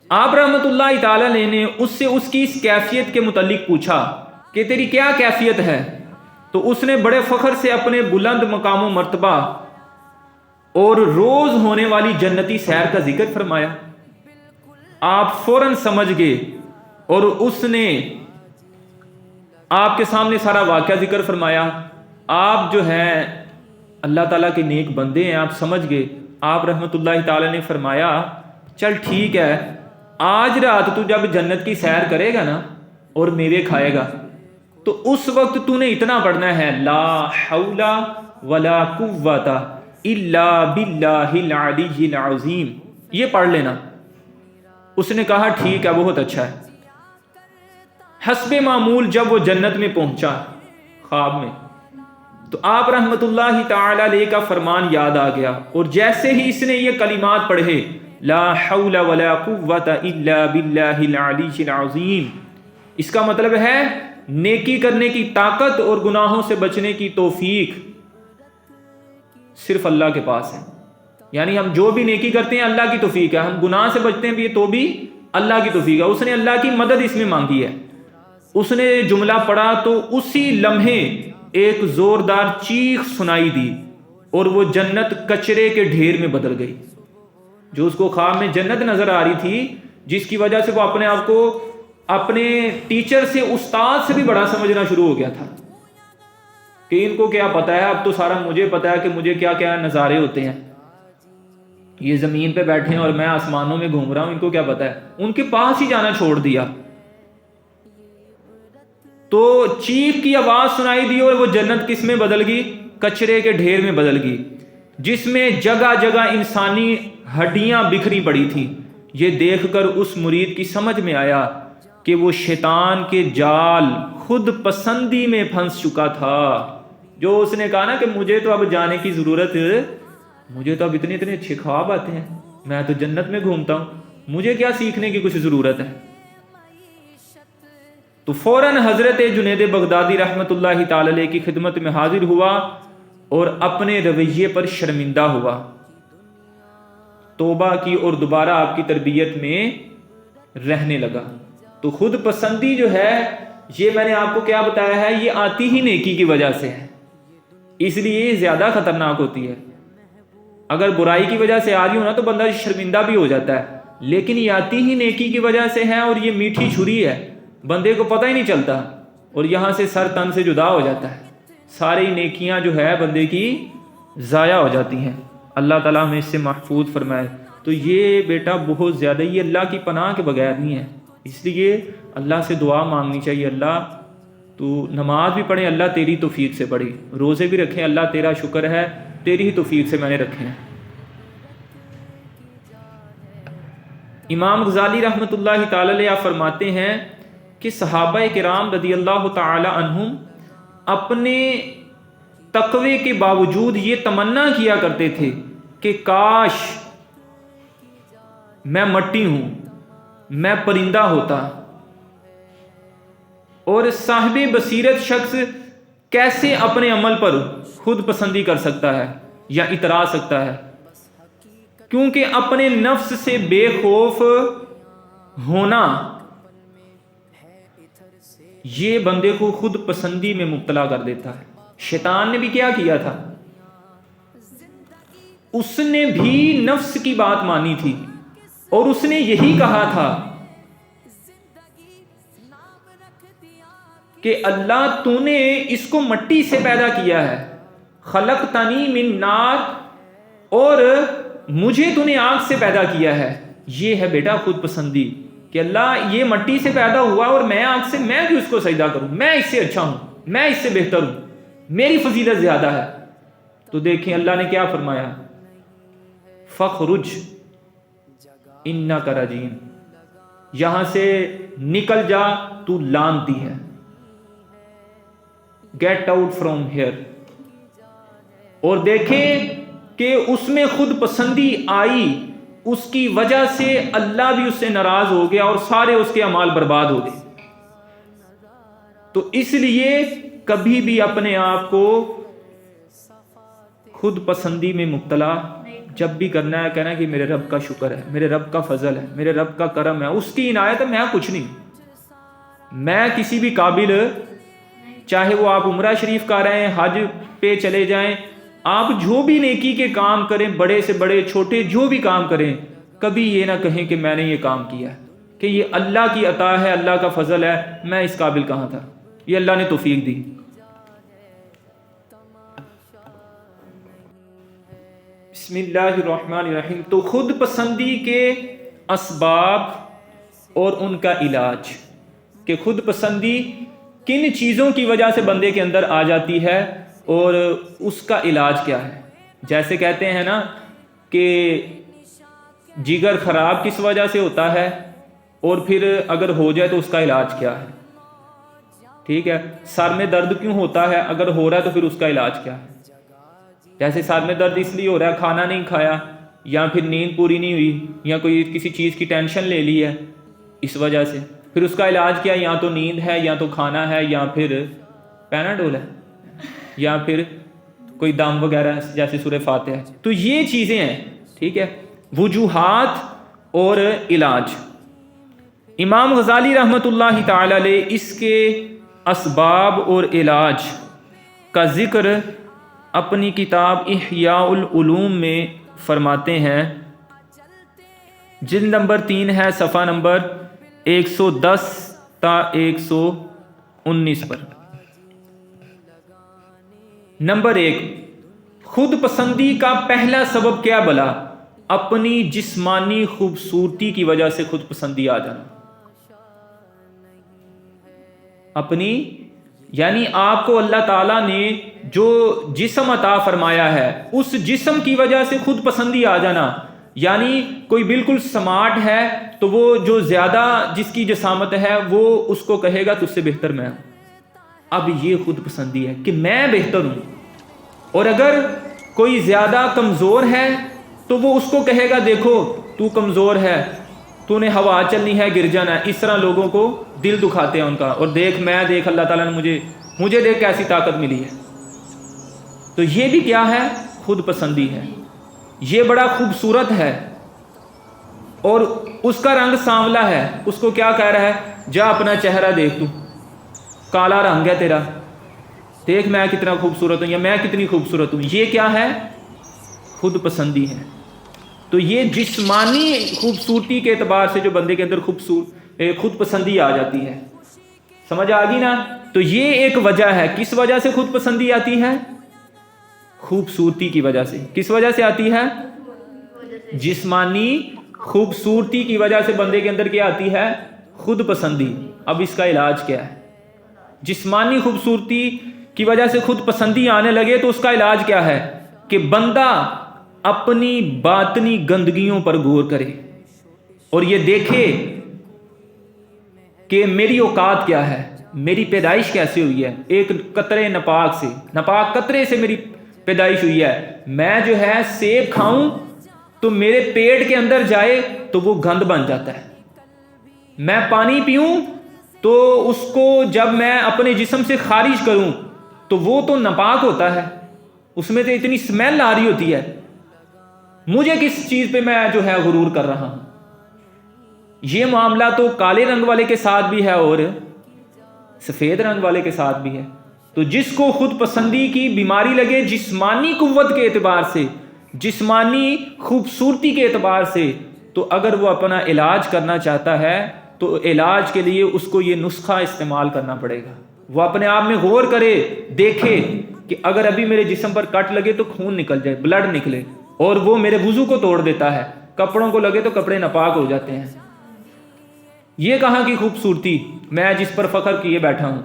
S1: آپ رحمت اللہ تعالی علیہ نے اس سے اس کی اس کیفیت کے متعلق پوچھا کہ تیری کیا کیفیت ہے؟ تو اس نے بڑے فخر سے اپنے بلند مقام و مرتبہ اور روز ہونے والی جنتی سیر کا ذکر فرمایا۔ آپ فوراً سمجھ گئے اور اس نے آپ کے سامنے سارا واقعہ ذکر فرمایا۔ آپ جو ہیں اللہ تعالیٰ کے نیک بندے ہیں، آپ سمجھ گئے۔ آپ رحمت اللہ تعالیٰ نے فرمایا چل ٹھیک ہے، آج رات تو جب جنت کی سیر کرے گا نا اور میوے کھائے گا تو اس وقت تو نے اتنا پڑھنا ہے، لا حول ولا قوت الا باللہ العلی العظیم، یہ پڑھ لینا۔ اس نے کہا ٹھیک ہے، بہت اچھا ہے۔ حسب معمول جب وہ جنت میں پہنچا خواب میں تو آپ رحمت اللہ تعالی علیہ کا فرمان یاد آ گیا، اور جیسے ہی اس نے یہ کلمات پڑھے، لا حول ولا قوت الا باللہ العلی العظیم، اس کا مطلب ہے نیکی کرنے کی طاقت اور گناہوں سے بچنے کی توفیق صرف اللہ کے پاس ہے۔ یعنی ہم جو بھی نیکی کرتے ہیں اللہ کی توفیق ہے، ہم گناہ سے بچتے ہیں بھی تو بھی اللہ کی توفیق ہے۔ اس نے اللہ کی مدد اس میں مانگی ہے۔ اس نے جملہ پڑھا تو اسی لمحے ایک زوردار چیخ سنائی دی اور وہ جنت کچرے کے ڈھیر میں بدل گئی۔ جو اس کو خواب میں جنت نظر آ رہی تھی، جس کی وجہ سے وہ اپنے آپ کو اپنے ٹیچر سے، استاد سے بھی بڑا سمجھنا شروع ہو گیا تھا کہ ان کو کیا پتا ہے، اب تو سارا مجھے پتا ہے کہ مجھے کیا کیا نظارے ہوتے ہیں، یہ زمین پہ بیٹھے ہیں اور میں آسمانوں میں گھوم رہا ہوں، ان کو کیا پتا ہے۔ ان کے پاس ہی جانا چھوڑ دیا تو چیخ کی آواز سنائی دی اور وہ جنت کس میں بدل گئی؟ کچرے کے ڈھیر میں بدل گئی، جس میں جگہ جگہ انسانی ہڈیاں بکھری پڑی تھی۔ یہ دیکھ کر اس مرید کی سمجھ میں آیا کہ وہ شیطان کے جال خود پسندی میں پھنس چکا تھا۔ جو اس نے کہا نا کہ مجھے تو اب جانے کی ضرورت، مجھے تو اب اتنے اچھے خواب آتے ہیں، میں تو جنت میں گھومتا ہوں، مجھے کیا سیکھنے کی کچھ ضرورت ہے۔ تو فوراً حضرت جنید بغدادی رحمت اللہ تعالی علیہ کی خدمت میں حاضر ہوا اور اپنے رویے پر شرمندہ ہوا، توبہ کی اور دوبارہ آپ کی تربیت میں رہنے لگا۔ تو خود پسندی جو ہے، یہ میں نے آپ کو کیا بتایا ہے، یہ آتی ہی نیکی کی وجہ سے ہے، اس لیے زیادہ خطرناک ہوتی ہے۔ اگر برائی کی وجہ سے آ رہی ہو نا تو بندہ شرمندہ بھی ہو جاتا ہے، لیکن یہ آتی ہی نیکی کی وجہ سے ہے، اور یہ میٹھی چھری ہے، بندے کو پتہ ہی نہیں چلتا اور یہاں سے سر تن سے جدا ہو جاتا ہے، ساری نیکیاں جو ہے بندے کی ضائع ہو جاتی ہیں۔ اللہ تعالیٰ ہمیں اس سے محفوظ فرمائے۔ تو یہ بیٹا بہت زیادہ، یہ اللہ کی پناہ کے بغیر نہیں ہے، اس لیے اللہ سے دعا مانگنی چاہیے، اللہ تو نماز بھی پڑھیں، اللہ تیری توفیق سے پڑھی، روزے بھی رکھیں، اللہ تیرا شکر ہے تیری ہی توفیق سے میں نے رکھے ہیں۔ امام غزالی رحمت اللہ تعالی علیہ فرماتے ہیں کہ صحابہ کرام رضی اللہ تعالی عنہم اپنے تقوی کے باوجود یہ تمنا کیا کرتے تھے کہ کاش میں مٹی ہوں، میں پرندہ ہوتا۔ اور صاحب بصیرت شخص کیسے اپنے عمل پر خود پسندی کر سکتا ہے یا اترا سکتا ہے؟ کیونکہ اپنے نفس سے بے خوف ہونا یہ بندے کو خود پسندی میں مبتلا کر دیتا ہے۔ شیطان نے بھی کیا کیا تھا؟ اس نے بھی نفس کی بات مانی تھی اور اس نے یہی کہا تھا کہ اللہ تو نے اس کو مٹی سے پیدا کیا ہے، خلقتنی من نار، اور مجھے تو نے آگ سے پیدا کیا ہے۔ یہ ہے بیٹا خود پسندی کہ اللہ یہ مٹی سے پیدا ہوا اور میں آگ سے، میں کیوں اس کو سجدہ کروں؟ میں اس سے اچھا ہوں، میں اس سے بہتر ہوں، میری فضیلت زیادہ ہے۔ تو دیکھیں اللہ نے کیا فرمایا، فخرج انک رجیم، یہاں سے نکل جا تو لعنتی ہے، گیٹ آؤٹ فرام ہیئر۔ اور دیکھیں کہ اس میں خود پسندی آئی، اس کی وجہ سے اللہ بھی اس سے ناراض ہو گیا اور سارے اس کے اعمال برباد ہو گئے۔ تو اس لیے کبھی بھی اپنے آپ کو خود پسندی میں مبتلا جب بھی کرنا ہے، کہنا ہے کہ میرے رب کا شکر ہے، میرے رب کا فضل ہے، میرے رب کا کرم ہے، اس کی عنایت ہے، میں کچھ نہیں، میں کسی بھی قابل، چاہے وہ آپ عمرہ شریف کا رہے ہیں، حج پہ چلے جائیں، آپ جو بھی نیکی کے کام کریں، بڑے سے بڑے چھوٹے جو بھی کام کریں، کبھی یہ نہ کہیں کہ میں نے یہ کام کیا ہے، کہ یہ اللہ کی عطا ہے، اللہ کا فضل ہے، میں اس قابل کہاں تھا، یہ اللہ نے توفیق دی۔ بسم اللہ الرحمن الرحیم۔ تو خود پسندی کے اسباب اور ان کا علاج، کہ خود پسندی کن چیزوں کی وجہ سے بندے کے اندر آ جاتی ہے اور اس کا علاج کیا ہے۔ جیسے کہتے ہیں نا کہ جگر خراب کس وجہ سے ہوتا ہے، اور پھر اگر ہو جائے تو اس کا علاج کیا ہے، ٹھیک ہے، سر میں درد کیوں ہوتا ہے، اگر ہو رہا ہے تو پھر اس کا علاج کیا ہے۔ جیسے سر میں درد اس لیے ہو رہا ہے، کھانا نہیں کھایا، یا پھر نیند پوری نہیں ہوئی، یا کوئی کسی چیز کی ٹینشن لے لی ہے اس وجہ سے، پھر اس کا علاج کیا، یا تو نیند ہے، یا تو کھانا ہے، یا پھر پیناڈول ہے، یا پھر کوئی دم وغیرہ جیسے سورہ فاتحہ ہے۔ تو یہ چیزیں ہیں، ٹھیک ہے، وجوہات اور علاج۔ امام غزالی رحمۃ اللہ تعالی علیہ اس کے اسباب اور علاج کا ذکر اپنی کتاب احیاء العلوم میں فرماتے ہیں، جلد نمبر 3 ہے، صفحہ نمبر 110 تا 119 پر۔ نمبر 1، خود پسندی کا پہلا سبب کیا بلا؟ اپنی جسمانی خوبصورتی کی وجہ سے خود پسندی آ جانا۔ اپنی، یعنی آپ کو اللہ تعالیٰ نے جو جسم عطا فرمایا ہے، اس جسم کی وجہ سے خود پسندی آ جانا، یعنی کوئی بالکل سمارٹ ہے تو وہ جو زیادہ جس کی جسامت ہے وہ اس کو کہے گا تجھ سے بہتر میں ہوں۔ اب یہ خود پسندی ہے کہ میں بہتر ہوں، اور اگر کوئی زیادہ کمزور ہے تو وہ اس کو کہے گا دیکھو تو کمزور ہے، تو نے ہوا چلنی ہے، گر جانا ہے۔ اس طرح لوگوں کو دل دکھاتے ہیں ان کا، اور دیکھ اللہ تعالیٰ نے مجھے دیکھ کیسی طاقت ملی ہے۔ تو یہ بھی کیا ہے؟ خود پسندی ہے۔ یہ بڑا خوبصورت ہے اور اس کا رنگ سانولا ہے، اس کو کیا کہہ رہا ہے، جا اپنا چہرہ دیکھ، تو کالا رنگ ہے تیرا، دیکھ میں کتنا خوبصورت ہوں یا میں کتنی خوبصورت ہوں۔ یہ کیا ہے؟ خود پسندی ہے۔ تو یہ جسمانی خوبصورتی کے اعتبار سے جو بندے کے اندر خود پسندی آ جاتی ہے، سمجھ آ گئی نا؟ تو یہ ایک وجہ ہے، کس وجہ سے خود پسندی آتی ہے؟ خوبصورتی کی وجہ سے۔ کس وجہ سے آتی ہے؟ جسمانی خوبصورتی کی وجہ سے بندے کے اندر کیا آتی ہے؟ خود پسندی۔ اب اس کا علاج کیا ہے؟ جسمانی خوبصورتی کی وجہ سے خود پسندی آنے لگے تو اس کا علاج کیا ہے؟ کہ بندہ اپنی باطنی گندگیوں پر غور کرے اور یہ دیکھے کہ میری اوقات کیا ہے، میری پیدائش کیسے ہوئی ہے۔ ایک قطرے ناپاک سے، ناپاک قطرے سے میری پیدائش ہوئی ہے، میں جو ہے سیب کھاؤں تو میرے پیٹ کے اندر جائے تو وہ گند بن جاتا ہے، میں پانی پیوں تو اس کو جب میں اپنے جسم سے خارج کروں تو وہ تو ناپاک ہوتا ہے، اس میں تو اتنی سمیل آ رہی ہوتی ہے، مجھے کس چیز پہ میں جو ہے غرور کر رہا ہوں۔ یہ معاملہ تو کالے رنگ والے کے ساتھ بھی ہے اور سفید رنگ والے کے ساتھ بھی ہے۔ تو جس کو خود پسندی کی بیماری لگے جسمانی قوت کے اعتبار سے، جسمانی خوبصورتی کے اعتبار سے، تو اگر وہ اپنا علاج کرنا چاہتا ہے تو علاج کے لیے اس کو یہ نسخہ استعمال کرنا پڑے گا۔ وہ اپنے آپ میں غور کرے، دیکھے کہ اگر ابھی میرے جسم پر کٹ لگے تو خون نکل جائے، بلڈ نکلے، اور وہ میرے وضو کو توڑ دیتا ہے، کپڑوں کو لگے تو کپڑے ناپاک ہو جاتے ہیں۔ یہ کہاں کی خوبصورتی میں جس پر فخر کیے بیٹھا ہوں۔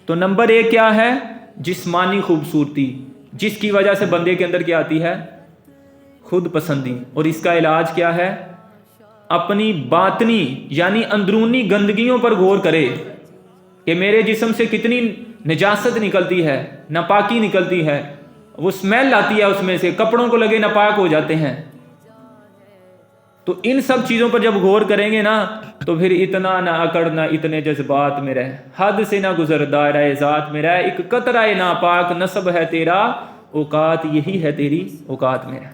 S1: تو نمبر 1 کیا ہے؟ جسمانی خوبصورتی، جس کی وجہ سے بندے کے اندر کیا آتی ہے؟ خود پسندی۔ اور اس کا علاج کیا ہے؟ اپنی باطنی یعنی اندرونی گندگیوں پر غور کرے کہ میرے جسم سے کتنی نجاست نکلتی ہے، ناپاکی نکلتی ہے، وہ سمیل آتی ہے اس میں سے، کپڑوں کو لگے ناپاک ہو جاتے ہیں۔ تو ان سب چیزوں پر جب غور کریں گے نا تو پھر اتنا نہ اکڑ نہ اتنے جذبات میں رہ، حد سے نہ گزر دائرہ ذات میں رہ، ایک قطرہ ناپاک نصب ہے تیرا، اوقات یہی ہے تیری اوقات میں رہ۔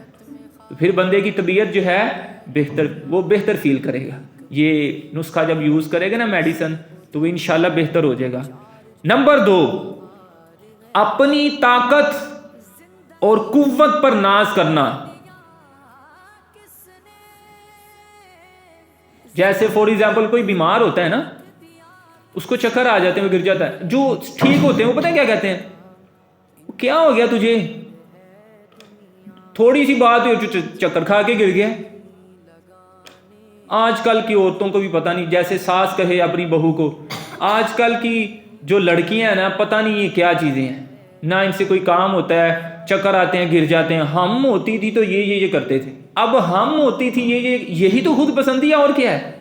S1: تو پھر بندے کی طبیعت جو ہے وہ بہتر فیل کرے گا، یہ نسخہ جب یوز کرے گا نا میڈیسن تو وہ انشاءاللہ بہتر ہو جائے گا۔ نمبر 2، اپنی طاقت اور قوت پر ناز کرنا۔ جیسے فور ایگزامپل کوئی بیمار ہوتا ہے نا، اس کو چکر آ جاتے ہیں، وہ گر جاتا ہے، جو ٹھیک ہوتے ہیں وہ پتہ کیا کہتے ہیں؟ کیا ہو گیا تجھے؟ تھوڑی سی بات ہوئی جو چکر کھا کے گر گیا۔ آج کل کی عورتوں کو بھی پتہ نہیں، جیسے ساس کہے اپنی بہو کو، آج کل کی جو لڑکیاں ہیں نا پتہ نہیں یہ کیا چیزیں ہیں، نہ ان سے کوئی کام ہوتا ہے، چکر آتے ہیں گر جاتے ہیں۔ ہم ہوتی تھی تو یہ کرتے تھے، اب ہم ہوتی تھی یہی تو خود پسندی ہے، اور کیا ہے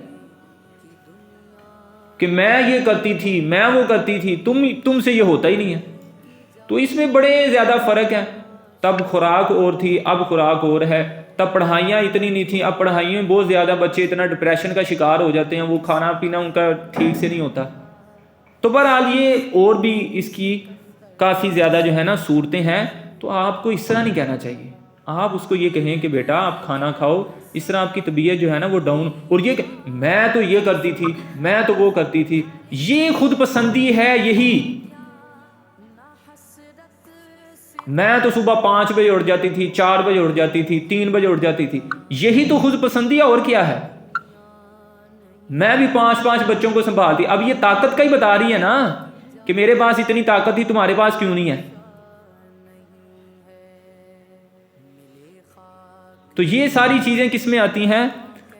S1: کہ میں یہ کرتی تھی، میں وہ کرتی تھی، تم سے یہ ہوتا ہی نہیں ہے۔ تو اس میں بڑے زیادہ فرق ہے، تب خوراک اور تھی، اب خوراک اور ہے، تب پڑھائیاں اتنی نہیں تھیں، اب پڑھائیوں میں بہت زیادہ بچے اتنا ڈپریشن کا شکار ہو جاتے ہیں، وہ کھانا پینا ان کا ٹھیک سے نہیں ہوتا۔ تو بہرحال یہ اور بھی اس کی کافی زیادہ جو ہے نا صورتیں ہیں، تو آپ کو اس طرح نہیں کہنا چاہیے، آپ اس کو یہ کہیں کہ بیٹا آپ کھانا کھاؤ، اس طرح آپ کی طبیعت جو ہے نا وہ ڈاؤن، اور یہ کہ میں تو یہ کرتی تھی، میں تو وہ کرتی تھی، یہ خود پسندی ہے۔ یہی میں تو صبح 5 بجے اٹھ جاتی تھی، 4 بجے اٹھ جاتی تھی، 3 بجے اٹھ جاتی تھی، یہی تو خود پسندی ہے، اور کیا ہے؟ میں بھی 5 بچوں کو سنبھالتی، اب یہ طاقت کا ہی بتا رہی ہے نا کہ میرے پاس اتنی طاقت تھی، تمہارے پاس کیوں نہیں ہے؟ تو یہ ساری چیزیں کس میں آتی ہیں؟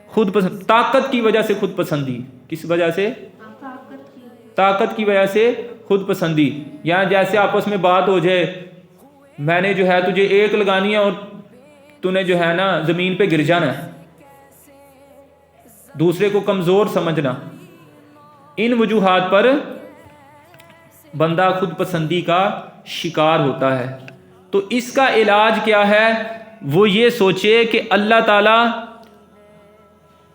S1: خود پسند، طاقت کی وجہ سے خود پسندی۔ کس وجہ سے؟ طاقت کی وجہ سے خود پسندی۔ یا جیسے آپس میں بات ہو جائے، میں نے جو ہے تجھے 1 لگانی ہے اور تو نے جو ہے نا زمین پہ گر جانا ہے، دوسرے کو کمزور سمجھنا، ان وجوہات پر بندہ خود پسندی کا شکار ہوتا ہے۔ تو اس کا علاج کیا ہے؟ وہ یہ سوچے کہ اللہ تعالی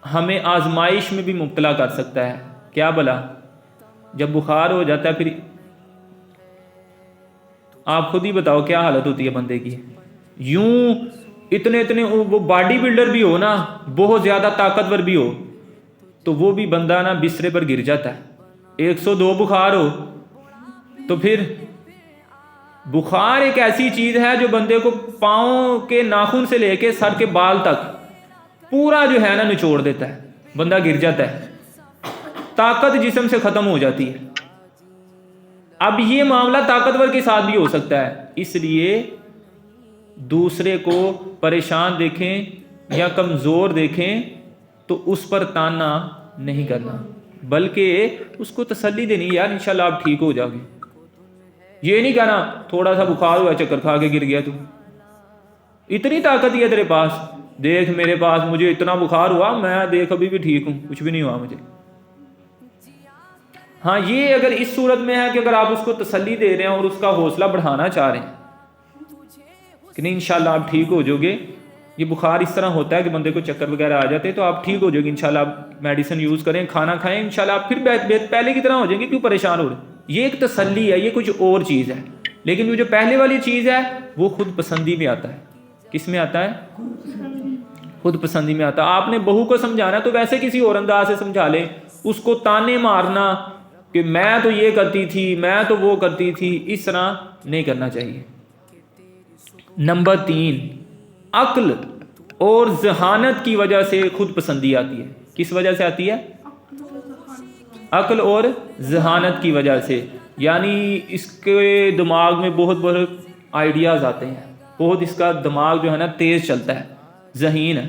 S1: ہمیں آزمائش میں بھی مبتلا کر سکتا ہے۔ کیا بلا؟ جب بخار ہو جاتا ہے، پھر آپ خود ہی بتاؤ کیا حالت ہوتی ہے بندے کی۔ یوں اتنے وہ باڈی بلڈر بھی ہو نا، بہت زیادہ طاقتور بھی ہو، تو وہ بھی بندہ نا بسترے پر گر جاتا ہے۔ 102 بخار ہو تو پھر بخار ایک ایسی چیز ہے جو بندے کو پاؤں کے ناخن سے لے کے سر کے بال تک پورا جو ہے نا نچوڑ دیتا ہے، بندہ گر جاتا ہے، طاقت جسم سے ختم ہو جاتی ہے۔ اب یہ معاملہ طاقتور کے ساتھ بھی ہو سکتا ہے، اس لیے دوسرے کو پریشان دیکھیں یا کمزور دیکھیں تو اس پر تانا نہیں کرنا، بلکہ اس کو تسلی دینی، یار انشاءاللہ آپ ٹھیک ہو جاؤ گے۔ یہ نہیں کہنا تھوڑا سا بخار ہوا چکر کھا کے گر گیا، تو اتنی طاقت ہے تیرے پاس، دیکھ میرے پاس مجھے اتنا بخار ہوا، میں دیکھ ابھی بھی ٹھیک ہوں، کچھ بھی نہیں ہوا مجھے۔ ہاں یہ اگر اس صورت میں ہے کہ اگر آپ اس کو تسلی دے رہے ہیں اور اس کا حوصلہ بڑھانا چاہ رہے ہیں کہ نہیں انشاءاللہ آپ ٹھیک ہو جاؤ گے. یہ بخار اس طرح ہوتا ہے کہ بندے کو چکر وغیرہ آ جاتے ہیں تو آپ ٹھیک ہو جاؤ گے انشاءاللہ. آپ میڈیسن یوز کریں, کھانا کھائیں, انشاءاللہ آپ پھر پہلے کی طرح ہو جائیں گے. کیوں پریشان ہو رہے ہیں؟ یہ ایک تسلی ہے, یہ کچھ اور چیز ہے. لیکن وہ جو پہلے والی چیز ہے وہ خود پسندی میں آتا ہے. کس میں آتا ہے؟ خود پسندی میں آتا ہے. آپ نے بہو کو سمجھانا تو ویسے کسی اور انداز سے سمجھا لیں. اس کو تانے مارنا کہ میں تو یہ کرتی تھی, میں تو وہ کرتی تھی, اس طرح نہیں کرنا چاہیے. نمبر 3, عقل اور ذہانت کی وجہ سے خود پسندی آتی ہے. کس وجہ سے آتی ہے؟ عقل اور ذہانت کی وجہ سے. یعنی اس کے دماغ میں بہت بہت آئیڈیاز آتے ہیں, بہت اس کا دماغ جو ہے نا تیز چلتا ہے, ذہین ہے.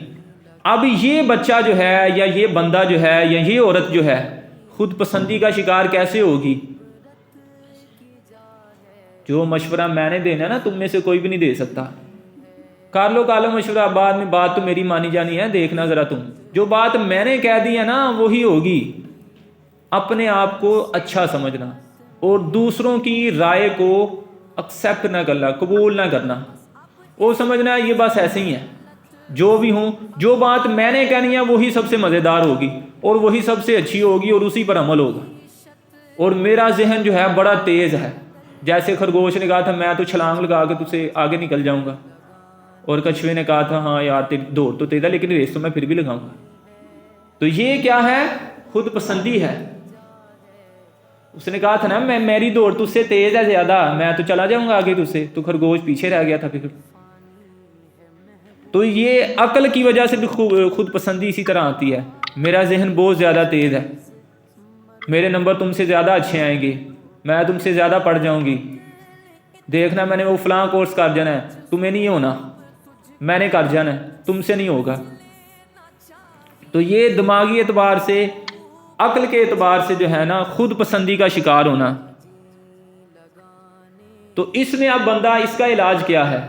S1: اب یہ بچہ جو ہے یا یہ بندہ جو ہے یا یہ عورت جو ہے خود پسندی کا شکار کیسے ہوگی؟ جو مشورہ میں نے دینا نا تم میں سے کوئی بھی نہیں دے سکتا. کر لو مشورہ, بعد میں بات تو میری مانی جانی ہے, دیکھنا ذرا تم. جو بات میں نے کہہ دی ہے نا وہی ہوگی. اپنے آپ کو اچھا سمجھنا اور دوسروں کی رائے کو ایکسیپٹ نہ کرنا, قبول نہ کرنا, وہ سمجھنا یہ بس ایسے ہی ہے. جو بھی ہوں, جو بات میں نے کہنی ہے وہی سب سے مزیدار ہوگی اور وہی سب سے اچھی ہوگی اور اسی پر عمل ہوگا. اور میرا ذہن جو ہے بڑا تیز ہے. جیسے خرگوش نے کہا تھا میں تو چھلانگ لگا کے تجھ سے آگے نکل جاؤں گا, اور کچھوے نے کہا تھا ہاں یار تیری دوڑ تو تیز ہے لیکن ریس تو میں پھر بھی لگاؤں گا. تو یہ کیا ہے؟ خود پسندی ہے. اس نے کہا تھا نا میری دوڑ تجھ سے تیز ہے زیادہ, میں تو چلا جاؤں گا آگے تجھ سے, تو خرگوش پیچھے رہ گیا تھا پھر. تو یہ عقل کی وجہ سے بھی خود پسندی اسی طرح آتی ہے. میرا ذہن بہت زیادہ تیز ہے, میرے نمبر تم سے زیادہ اچھے آئیں گے, میں تم سے زیادہ پڑھ جاؤں گی, دیکھنا میں نے وہ فلاں کورس کر جانا ہے, تمہیں نہیں ہونا, میں نے کر جانا ہے, تم سے نہیں ہوگا. تو یہ دماغی اعتبار سے, عقل کے اعتبار سے جو ہے نا خود پسندی کا شکار ہونا. تو اس میں اب بندہ, اس کا علاج کیا ہے؟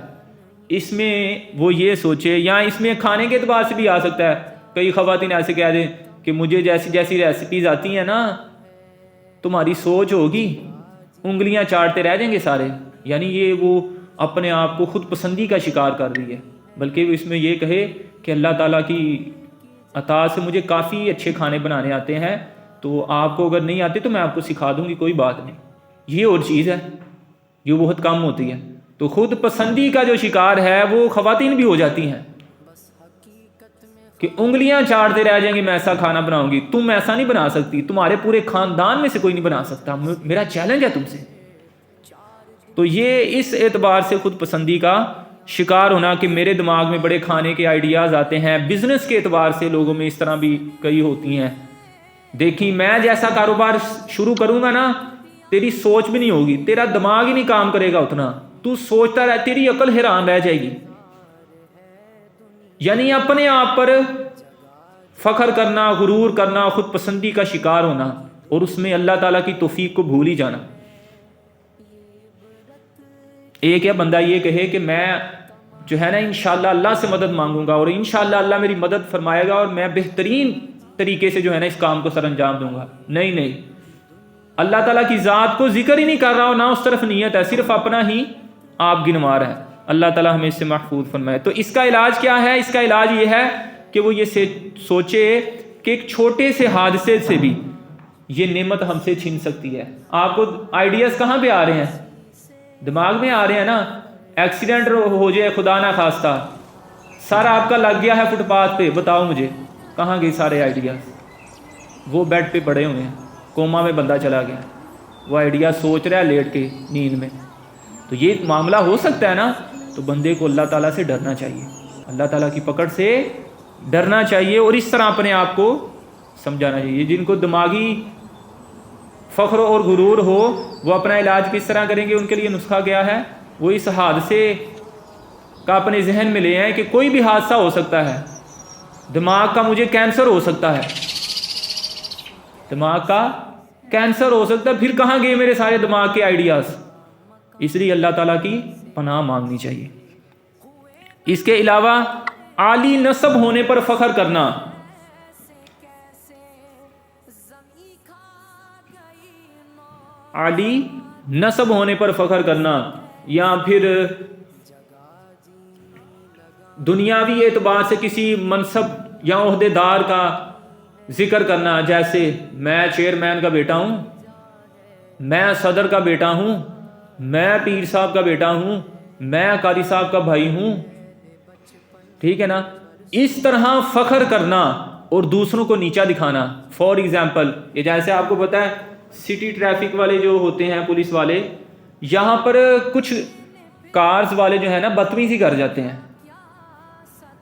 S1: اس میں وہ یہ سوچے, یا اس میں کھانے کے اعتبار سے بھی آ سکتا ہے. کئی خواتین ایسے کہہ دیں کہ مجھے جیسی جیسی ریسیپیز آتی ہیں نا, تمہاری سوچ ہوگی انگلیاں چاٹتے رہ جائیں گے سارے. یعنی یہ وہ اپنے آپ کو خود پسندی کا شکار کر رہی ہے. بلکہ اس میں یہ کہے کہ اللہ تعالیٰ کی عطا سے مجھے کافی اچھے کھانے بنانے آتے ہیں, تو آپ کو اگر نہیں آتے تو میں آپ کو سکھا دوں گی, کوئی بات نہیں. یہ اور چیز ہے جو بہت کم ہوتی ہے. تو خود پسندی کا جو شکار ہے وہ خواتین بھی ہو جاتی ہیں کہ انگلیاں چاٹتے رہ جائیں گے, میں ایسا کھانا بناؤں گی, تم ایسا نہیں بنا سکتی, تمہارے پورے خاندان میں سے کوئی نہیں بنا سکتا, میرا چیلنج ہے تم سے. تو یہ اس اعتبار سے خود پسندی کا شکار ہونا کہ میرے دماغ میں بڑے کھانے کے آئیڈیاز آتے ہیں. بزنس کے اعتبار سے لوگوں میں اس طرح بھی کئی ہوتی ہیں. دیکھی میں جیسا کاروبار شروع کروں گا نا, تیری سوچ بھی نہیں ہوگی, تیرا دماغ ہی نہیں کام کرے گا اتنا, تو سوچتا رہ, تیری عقل حیران رہ جائے گی. یعنی اپنے آپ پر فخر کرنا, غرور کرنا, خود پسندی کا شکار ہونا, اور اس میں اللہ تعالیٰ کی توفیق کو بھول ہی جانا. ایک ہے بندہ یہ کہے کہ میں جو ہے نا انشاءاللہ اللہ سے مدد مانگوں گا اور انشاءاللہ اللہ میری مدد فرمائے گا اور میں بہترین طریقے سے جو ہے نا اس کام کو سر انجام دوں گا. نہیں, اللہ تعالیٰ کی ذات کو ذکر ہی نہیں کر رہا ہو, نہ اس طرف نیت ہے, صرف اپنا ہی آپ گنوا رہا ہے. اللہ تعالیٰ ہمیں اس سے محفوظ فرمائے. تو اس کا علاج کیا ہے؟ اس کا علاج یہ ہے کہ وہ یہ سوچے کہ ایک چھوٹے سے حادثے سے بھی یہ نعمت ہم سے چھین سکتی ہے. آپ کو آئیڈیاز کہاں پہ آ رہے ہیں؟ دماغ میں آ رہے ہیں نا. ایکسیڈنٹ ہو جائے خدا نہ خواستہ, سارا آپ کا لگ گیا ہے فٹ پاتھ پہ, بتاؤ مجھے کہاں گئے سارے آئیڈیاز؟ وہ بیڈ پہ پڑے ہوئے ہیں, کوما میں بندہ چلا گیا, وہ آئیڈیا سوچ رہا ہے لیٹ کے نیند میں. تو یہ معاملہ ہو سکتا ہے نا. تو بندے کو اللہ تعالیٰ سے ڈرنا چاہیے, اللہ تعالیٰ کی پکڑ سے ڈرنا چاہیے, اور اس طرح اپنے آپ کو سمجھانا چاہیے. جن کو دماغی فخر اور غرور ہو وہ اپنا علاج کس طرح کریں گے؟ ان کے لیے نسخہ کیا ہے؟ وہ اس حادثے کا اپنے ذہن میں لے آئیں کہ کوئی بھی حادثہ ہو سکتا ہے. دماغ کا مجھے کینسر ہو سکتا ہے, دماغ کا کینسر ہو سکتا ہے, پھر کہاں گئے میرے سارے دماغ کے آئیڈیاز؟ اس لیے اللہ تعالیٰ کی پناہ مانگنی چاہیے. اس کے علاوہ عالی نسب ہونے پر فخر کرنا. عالی نسب ہونے پر فخر کرنا، یا پھر دنیاوی اعتبار سے کسی منصب یا عہدے دار کا ذکر کرنا، جیسے میں چیئرمین کا بیٹا ہوں، میں صدر کا بیٹا ہوں، میں پیر صاحب کا بیٹا ہوں، میں قاری صاحب کا بھائی ہوں، ٹھیک ہے نا. اس طرح فخر کرنا اور دوسروں کو نیچا دکھانا. فار ایگزامپل، یہ جیسے آپ کو پتہ ہے سٹی ٹریفک والے جو ہوتے ہیں پولیس والے، یہاں پر کچھ کارز والے جو ہے نا بدتمیزی کر جاتے ہیں،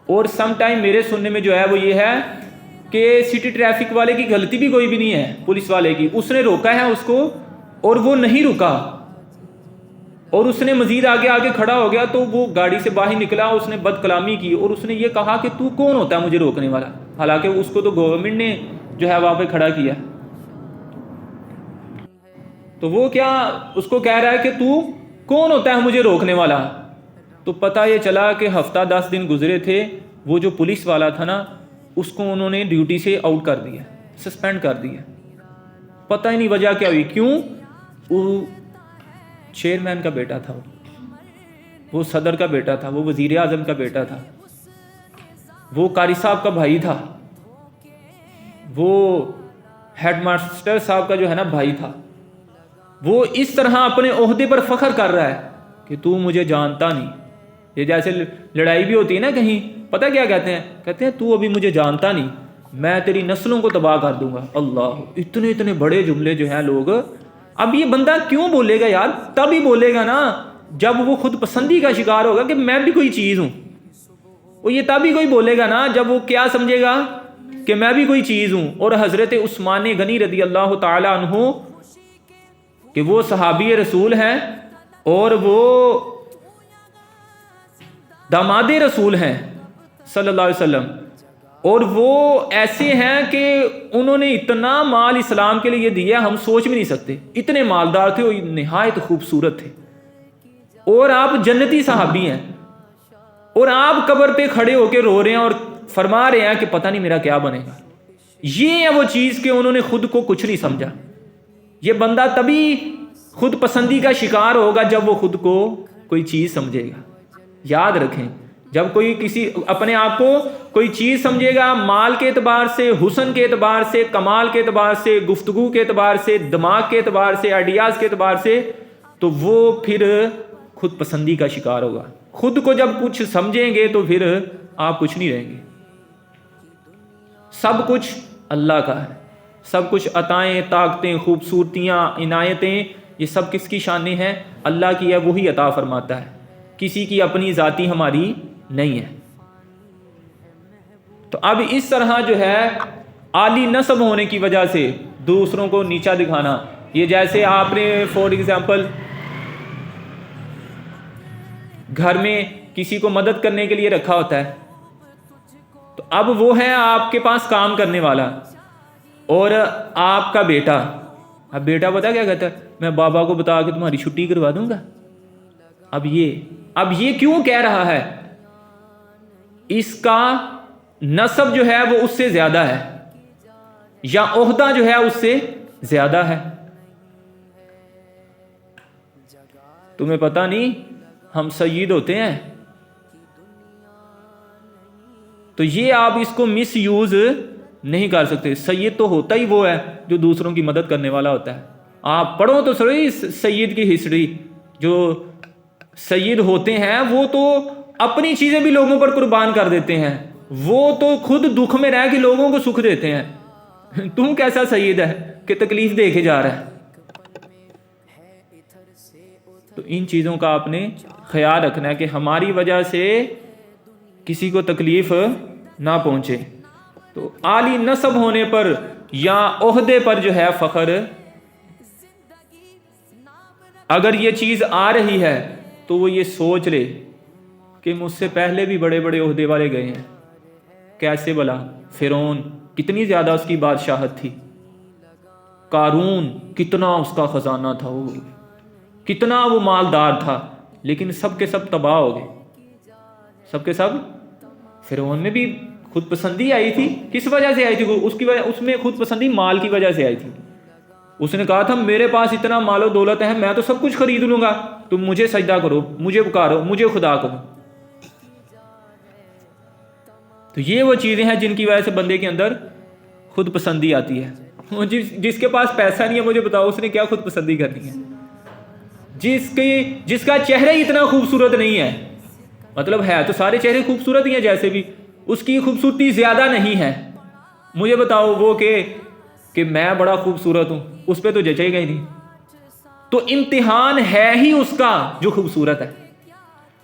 S1: اور سم ٹائم میرے سننے میں جو ہے وہ یہ ہے کہ سٹی ٹریفک والے کی غلطی بھی کوئی بھی نہیں ہے، پولیس والے کی، اس نے روکا ہے اس کو اور وہ نہیں رکا اور اس نے مزید آگے آگے کھڑا ہو گیا، تو وہ گاڑی سے باہر نکلا، اس نے بد کلامی کی اور اس نے یہ کہا کہ تو کون ہوتا ہے مجھے روکنے والا، حالانکہ اس کو تو گورنمنٹ نے جو ہے وہاں پہ کھڑا کیا. تو وہ کیا اس کو کہہ رہا ہے کہ تو کون ہوتا ہے مجھے روکنے والا. تو پتہ یہ چلا کہ ہفتہ 10 دن گزرے تھے، وہ جو پولیس والا تھا نا اس کو انہوں نے ڈیوٹی سے آؤٹ کر دیا، سسپینڈ کر دیا. پتہ ہی نہیں وجہ کیا ہوئی، کیوں؟ وہ چیئرمین کا بیٹا تھا، وہ صدر کا بیٹا تھا، وہ وزیر اعظم کا بیٹا تھا، وہ قاری صاحب کا بھائی تھا، وہ ہیڈ ماسٹر صاحب کا جو ہے نا بھائی تھا. وہ اس طرح اپنے عہدے پر فخر کر رہا ہے کہ تو مجھے جانتا نہیں. یہ جیسے لڑائی بھی ہوتی ہے نا کہیں، پتہ کیا کہتے ہیں تو ابھی مجھے جانتا نہیں، میں تیری نسلوں کو تباہ کر دوں گا. اللہ، اتنے بڑے جملے جو ہیں لوگ. اب یہ بندہ کیوں بولے گا یار؟ تب ہی بولے گا نا جب وہ خود پسندی کا شکار ہوگا کہ میں بھی کوئی چیز ہوں. وہ یہ تب ہی کوئی بولے گا نا جب وہ کیا سمجھے گا کہ میں بھی کوئی چیز ہوں. اور حضرت عثمان غنی رضی اللہ تعالی عنہ کہ وہ صحابی رسول ہیں اور وہ داماد رسول ہیں صلی اللہ علیہ وسلم، اور وہ ایسے ہیں کہ انہوں نے اتنا مال اسلام کے لیے دیا ہم سوچ بھی نہیں سکتے. اتنے مالدار تھے، وہ نہایت خوبصورت تھے، اور آپ جنتی صحابی ہیں، اور آپ قبر پہ کھڑے ہو کے رو رہے ہیں اور فرما رہے ہیں کہ پتہ نہیں میرا کیا بنے گا. یہ ہے وہ چیز کہ انہوں نے خود کو کچھ نہیں سمجھا. یہ بندہ تبھی خود پسندی کا شکار ہوگا جب وہ خود کو کوئی چیز سمجھے گا. یاد رکھیں، جب کوئی کسی اپنے آپ کو کوئی چیز سمجھے گا، مال کے اعتبار سے، حسن کے اعتبار سے، کمال کے اعتبار سے، گفتگو کے اعتبار سے، دماغ کے اعتبار سے، آئیڈیاز کے اعتبار سے، تو وہ پھر خود پسندی کا شکار ہوگا. خود کو جب کچھ سمجھیں گے تو پھر آپ کچھ نہیں رہیں گے. سب کچھ اللہ کا ہے، سب کچھ عطائیں، طاقتیں، خوبصورتیاں، عنایتیں، یہ سب کس کی شانیں ہیں؟ اللہ کی ہے، وہی عطا فرماتا ہے، کسی کی اپنی ذاتی ہماری نہیں ہے. تو اب اس طرح جو ہے عالی نسب ہونے کی وجہ سے دوسروں کو نیچا دکھانا، یہ جیسے آپ نے فور ایگزامپل گھر میں کسی کو مدد کرنے کے لیے رکھا ہوتا ہے، تو اب وہ ہے آپ کے پاس کام کرنے والا اور آپ کا بیٹا. اب بیٹا پتا کیا کہتا ہے؟ میں بابا کو بتا کے تمہاری چھٹی کروا دوں گا. اب یہ کیوں کہہ رہا ہے؟ اس کا نسب جو ہے وہ اس سے زیادہ ہے، یا عہدہ جو ہے اس سے زیادہ ہے. تمہیں پتہ نہیں ہم سید ہوتے ہیں، تو یہ آپ اس کو مس یوز نہیں کر سکتے. سید تو ہوتا ہی وہ ہے جو دوسروں کی مدد کرنے والا ہوتا ہے. آپ پڑھو تو صحیح سید کی ہسٹری. جو سید ہوتے ہیں وہ تو اپنی چیزیں بھی لوگوں پر قربان کر دیتے ہیں، وہ تو خود دکھ میں رہ کے لوگوں کو سکھ دیتے ہیں. تم کیسا سید ہے کہ تکلیف دے کے جا رہا ہے؟ تو ان چیزوں کا آپ نے خیال رکھنا ہے کہ ہماری وجہ سے کسی کو تکلیف نہ پہنچے. تو عالی نسب ہونے پر یا عہدے پر جو ہے فخر، اگر یہ چیز آ رہی ہے تو وہ یہ سوچ لے کہ مجھ سے پہلے بھی بڑے بڑے عہدے والے گئے ہیں. کیسے بلا؟ فرعون کتنی زیادہ اس کی بادشاہت تھی، قارون کتنا اس کا خزانہ تھا، وہ کتنا وہ مالدار تھا، لیکن سب کے سب تباہ ہو گئے. سب کے سب. فرعون میں بھی خود پسندی آئی تھی. کس وجہ سے آئی تھی؟ اس کی وجہ، اس میں خود پسندی مال کی وجہ سے آئی تھی. اس نے کہا تھا میرے پاس اتنا مال و دولت ہے، میں تو سب کچھ خرید لوں گا، تم مجھے سجدہ کرو، مجھے پکارو، مجھے خدا کرو۔ تو یہ وہ چیزیں ہیں جن کی وجہ سے بندے کے اندر خود پسندی آتی ہے۔ جس کے پاس پیسہ نہیں ہے، مجھے بتاؤ اس نے کیا خود پسندی کرنی ہے؟ جس کا چہرہ ہی اتنا خوبصورت نہیں ہے، مطلب ہے تو سارے چہرے خوبصورت ہی ہیں جیسے بھی، اس کی خوبصورتی زیادہ نہیں ہے، مجھے بتاؤ وہ کہ میں بڑا خوبصورت ہوں، اس پہ تو جچے گا ہی نہیں۔ تو امتحان ہے ہی اس کا جو خوبصورت ہے،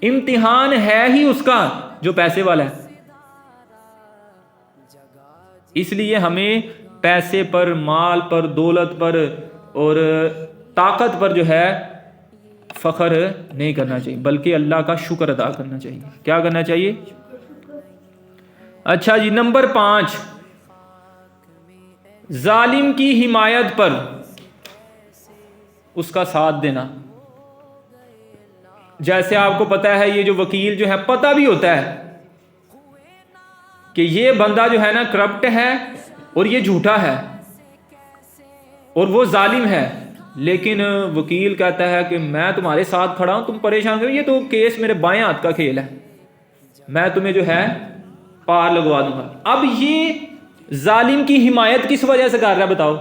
S1: امتحان ہے ہی اس کا جو پیسے والا ہے۔ اس لیے ہمیں پیسے پر، مال پر، دولت پر اور طاقت پر جو ہے فخر نہیں کرنا چاہیے، بلکہ اللہ کا شکر ادا کرنا چاہیے۔ کیا کرنا چاہیے؟ اچھا جی، نمبر 5، ظالم کی حمایت پر اس کا ساتھ دینا۔ جیسے آپ کو پتہ ہے یہ جو وکیل جو ہے، پتہ بھی ہوتا ہے کہ یہ بندہ جو ہے نا کرپٹ ہے اور یہ جھوٹا ہے اور وہ ظالم ہے، لیکن وکیل کہتا ہے کہ میں تمہارے ساتھ کھڑا ہوں، تم پریشان کرو، یہ تو کیس میرے بائیں ہاتھ کا کھیل ہے، میں تمہیں جو ہے پار لگوا دوں گا۔ اب یہ ظالم کی حمایت کس وجہ سے کر رہا ہے بتاؤ؟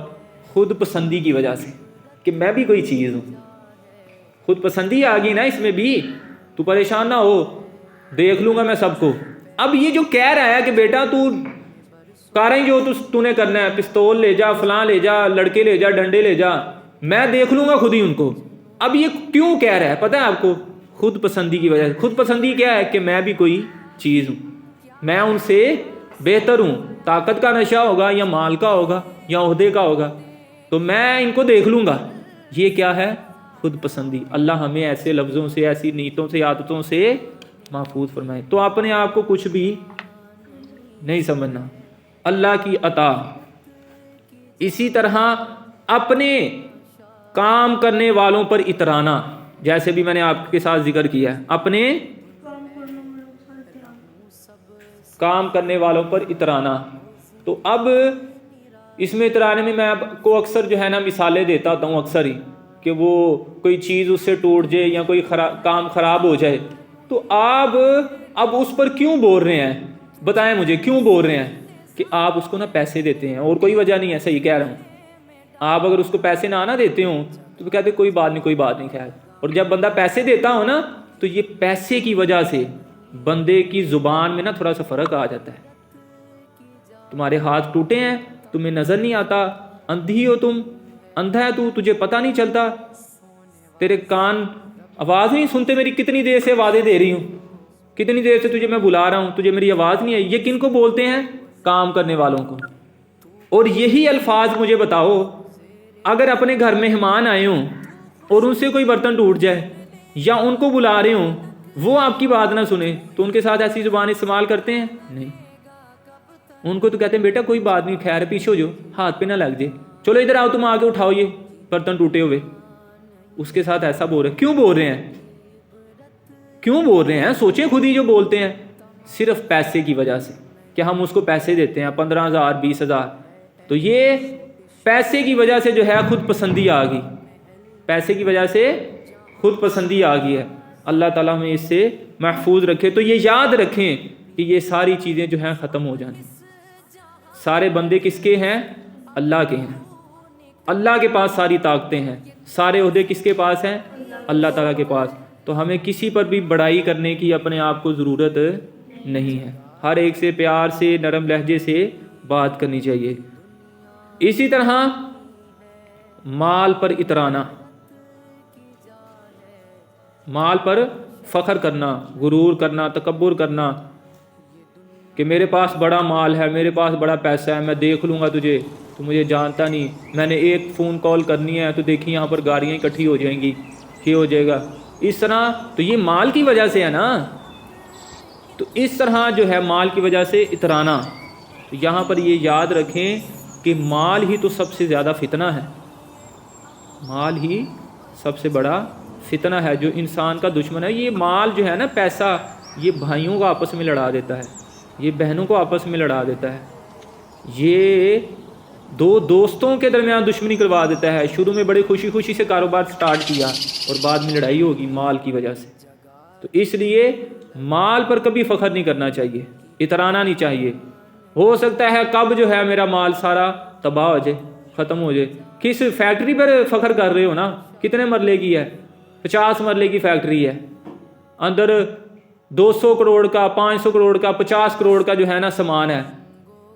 S1: خود پسندی کی وجہ سے، کہ میں بھی کوئی چیز ہوں، خود پسندی آ گئی نا اس میں بھی، تو پریشان نہ ہو، دیکھ لوں گا میں سب کو۔ اب یہ جو کہہ رہا ہے کہ بیٹا تو کاریں جو تو نے کرنا ہے، پستول لے جا، فلاں لے جا، لڑکے لے جا، ڈنڈے لے جا، میں دیکھ لوں گا خود ہی ان کو۔ اب یہ کیوں کہہ رہا ہے پتہ ہے آپ کو؟ خود پسندی کی وجہ سے۔ خود پسندی کیا ہے؟ کہ میں بھی کوئی چیز ہوں، میں ان سے بہتر ہوں، طاقت کا نشہ ہوگا یا مال کا ہوگا یا عہدے کا ہوگا، تو میں ان کو دیکھ لوں گا۔ یہ کیا ہے؟ خود پسندی۔ اللہ ہمیں ایسے لفظوں سے، ایسی نیتوں سے، عادتوں سے محفوظ فرمائے۔ تو اپنے آپ کو کچھ بھی نہیں سمجھنا، اللہ کی عطا۔ اسی طرح اپنے کام کرنے والوں پر اترانا، جیسے بھی میں نے آپ کے ساتھ ذکر کیا ہے، اپنے کام کرنے والوں پر اترانا۔ تو اب اس میں اترانے میں آپ کو اکثر جو ہے نا مثالیں دیتا ہوتا ہوں اکثر ہی، کہ وہ کوئی چیز اس سے ٹوٹ جائے یا کوئی کام خراب ہو جائے، تو آپ اب اس پر کیوں بول رہے ہیں؟ بتائیں مجھے کیوں بول رہے ہیں؟ کہ آپ اس کو نا پیسے دیتے ہیں اور کوئی وجہ نہیں ہے، صحیح کہہ رہا ہوں۔ آپ اگر اس کو پیسے نہ دیتے ہوں تو کہتے کوئی بات نہیں، کوئی بات نہیں، خیر۔ اور جب بندہ پیسے دیتا ہو نا تو یہ پیسے کی وجہ سے بندے کی زبان میں نا تھوڑا سا فرق آ جاتا ہے۔ تمہارے ہاتھ ٹوٹے ہیں، تمہیں نظر نہیں آتا، اندھی ہو تم، اندھا ہے تو، تجھے پتہ نہیں چلتا، تیرے کان آواز نہیں سنتے میری، کتنی دیر سے آوازیں دے رہی ہوں، کتنی دیر سے تجھے میں بلا رہا ہوں، تجھے میری آواز نہیں آئی۔ یہ کن کو بولتے ہیں؟ کام کرنے والوں کو۔ اور یہی الفاظ مجھے بتاؤ، اگر اپنے گھر مہمان آئے ہوں اور ان سے کوئی برتن ٹوٹ جائے یا ان کو بلا رہے ہوں، وہ آپ کی بات نہ سنیں، تو ان کے ساتھ ایسی زبان استعمال کرتے ہیں؟ نہیں، ان کو تو کہتے ہیں بیٹا کوئی بات نہیں، خیر پیچھے ہو جاؤ، ہاتھ پہ نہ لگ جائے، چلو ادھر آؤ، تم آ کے اٹھاؤ یہ برتن ٹوٹے ہوئے۔ اس کے ساتھ ایسا بول رہے ہیں۔ کیوں بول رہے ہیں؟ کیوں بول رہے ہیں؟ سوچیں خود ہی جو بولتے ہیں، صرف پیسے کی وجہ سے، کہ ہم اس کو پیسے دیتے ہیں 15,000 20,000، تو یہ پیسے کی وجہ سے جو ہے خود پسندی آ گئی، پیسے کی وجہ سے خود پسندی آ گئی ہے۔ اللہ تعالیٰ ہمیں اس سے محفوظ رکھے۔ تو یہ یاد رکھیں کہ یہ ساری چیزیں جو ہیں ختم ہو جانی۔ سارے بندے کس کے ہیں؟ اللہ کے ہیں۔ اللہ کے پاس ساری طاقتیں ہیں، سارے عہدے کس کے پاس ہیں؟ اللہ تعالیٰ کے پاس۔ تو ہمیں کسی پر بھی بڑائی کرنے کی اپنے آپ کو ضرورت نہیں ہے، ہر ایک سے پیار سے، نرم لہجے سے بات کرنی چاہیے۔ اسی طرح مال پر اترانا، مال پر فخر کرنا، غرور کرنا، تکبر کرنا، کہ میرے پاس بڑا مال ہے، میرے پاس بڑا پیسہ ہے، میں دیکھ لوں گا تجھے، تو مجھے جانتا نہیں، میں نے ایک فون کال کرنی ہے تو دیکھیں یہاں پر گاڑیاں اکٹھی ہو جائیں گی، یہ ہو جائے گا، اس طرح۔ تو یہ مال کی وجہ سے ہے نا، تو اس طرح جو ہے مال کی وجہ سے اترانا۔ تو یہاں پر یہ یاد رکھیں کہ مال ہی تو سب سے زیادہ فتنہ ہے، مال ہی سب سے بڑا فتنہ ہے جو انسان کا دشمن ہے۔ یہ مال جو ہے نا، پیسہ، یہ بھائیوں کو آپس میں لڑا دیتا ہے، یہ بہنوں کو آپس میں لڑا دیتا ہے، یہ دو دوستوں کے درمیان دشمنی کروا دیتا ہے. شروع میں بڑے خوشی خوشی سے کاروبار سٹارٹ کیا اور بعد میں لڑائی ہوگی مال کی وجہ سے. تو اس لیے مال پر کبھی فخر نہیں کرنا چاہیے, اترانا نہیں چاہیے. ہو سکتا ہے کب جو ہے میرا مال سارا تباہ ہو جائے, ختم ہو جائے. کس فیکٹری پر فخر کر رہے ہو نا, کتنے مرلے کی ہے, 50 مرلے کی فیکٹری ہے, اندر 200 کروڑ کا, 500 کروڑ کا, 50 کروڑ کا جو ہے نا سامان ہے.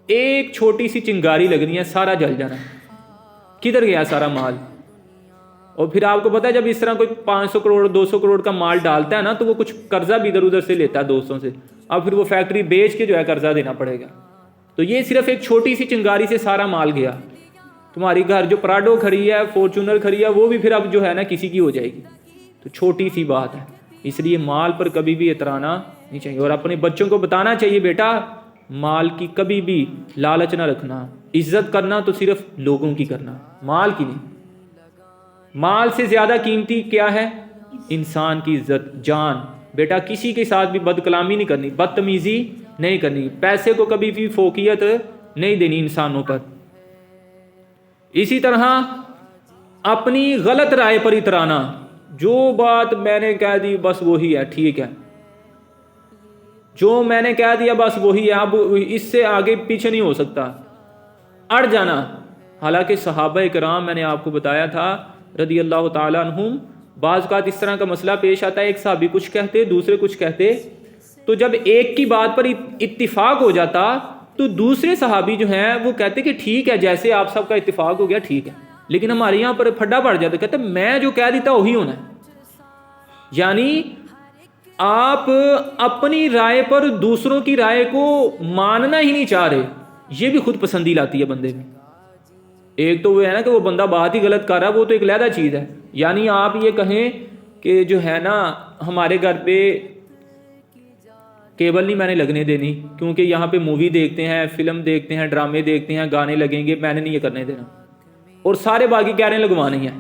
S1: ایک چھوٹی سی چنگاری لگنی ہے, سارا جل جانا. کدھر گیا سارا مال؟ اور پھر آپ کو پتا ہے جب اس طرح کوئی 500 کروڑ 200 کروڑ کا مال ڈالتا ہے نا تو وہ کچھ قرضہ بھی ادھر ادھر سے لیتا ہے دوستوں سے, اب پھر وہ فیکٹری بیچ کے جو ہے قرضہ دینا پڑے گا. تو یہ صرف ایک چھوٹی سی چنگاری سے سارا مال گیا. تمہاری گھر جو پراڈو کھڑی ہے, فارچونر کھڑی ہے, وہ بھی پھر اب جو ہے نا کسی کی ہو جائے گی. تو چھوٹی سی بات ہے. اس لیے مال پر کبھی بھی اترانا نہیں چاہیے, اور اپنے بچوں کو بتانا چاہیے بیٹا مال کی کبھی بھی لالچ نہ رکھنا. عزت کرنا تو صرف لوگوں کی کرنا, مال کی نہیں. مال سے زیادہ قیمتی کیا ہے؟ انسان کی عزت, جان. بیٹا کسی کے ساتھ بھی بد کلامی نہیں کرنی, بدتمیزی نہیں کرنی, پیسے کو کبھی بھی فوقیت نہیں دینی انسانوں پر. اسی طرح اپنی غلط رائے پر اترانا, جو بات میں نے کہہ دی بس وہی ہے, ٹھیک ہے, جو میں نے کہہ دیا بس وہی ہے, اب اس سے آگے پیچھے نہیں ہو سکتا, اڑ جانا. حالانکہ صحابہ کرام میں نے آپ کو بتایا تھا رضی اللہ تعالیٰ عنہم, بعض اوقات اس طرح کا مسئلہ پیش آتا ہے, ایک صحابی کچھ کہتے دوسرے کچھ کہتے, تو جب ایک کی بات پر اتفاق ہو جاتا تو دوسرے صحابی جو ہیں وہ کہتے کہ ٹھیک ہے, جیسے آپ سب کا اتفاق ہو گیا ٹھیک ہے, لیکن ہمارے یہاں پر پھڈا پڑ جاتا, کہتے میں جو کہہ دیتا وہی ہونا ہے. یعنی آپ اپنی رائے پر دوسروں کی رائے کو ماننا ہی نہیں چاہ رہے. یہ بھی خود پسندی لاتی ہے بندے میں. ایک تو وہ ہے نا کہ وہ بندہ بات ہی غلط کر رہا ہے, وہ تو ایک علیحدہ چیز ہے. یعنی آپ یہ کہیں کہ جو ہے نا ہمارے گھر پہ کیبل نہیں میں نے لگنے دینی, کیونکہ یہاں پہ مووی دیکھتے ہیں, فلم دیکھتے ہیں, ڈرامے دیکھتے ہیں, گانے لگیں گے, میں نے نہیں یہ کرنے دینا, اور سارے باقی کہہ رہے ہیں لگوانی ہے.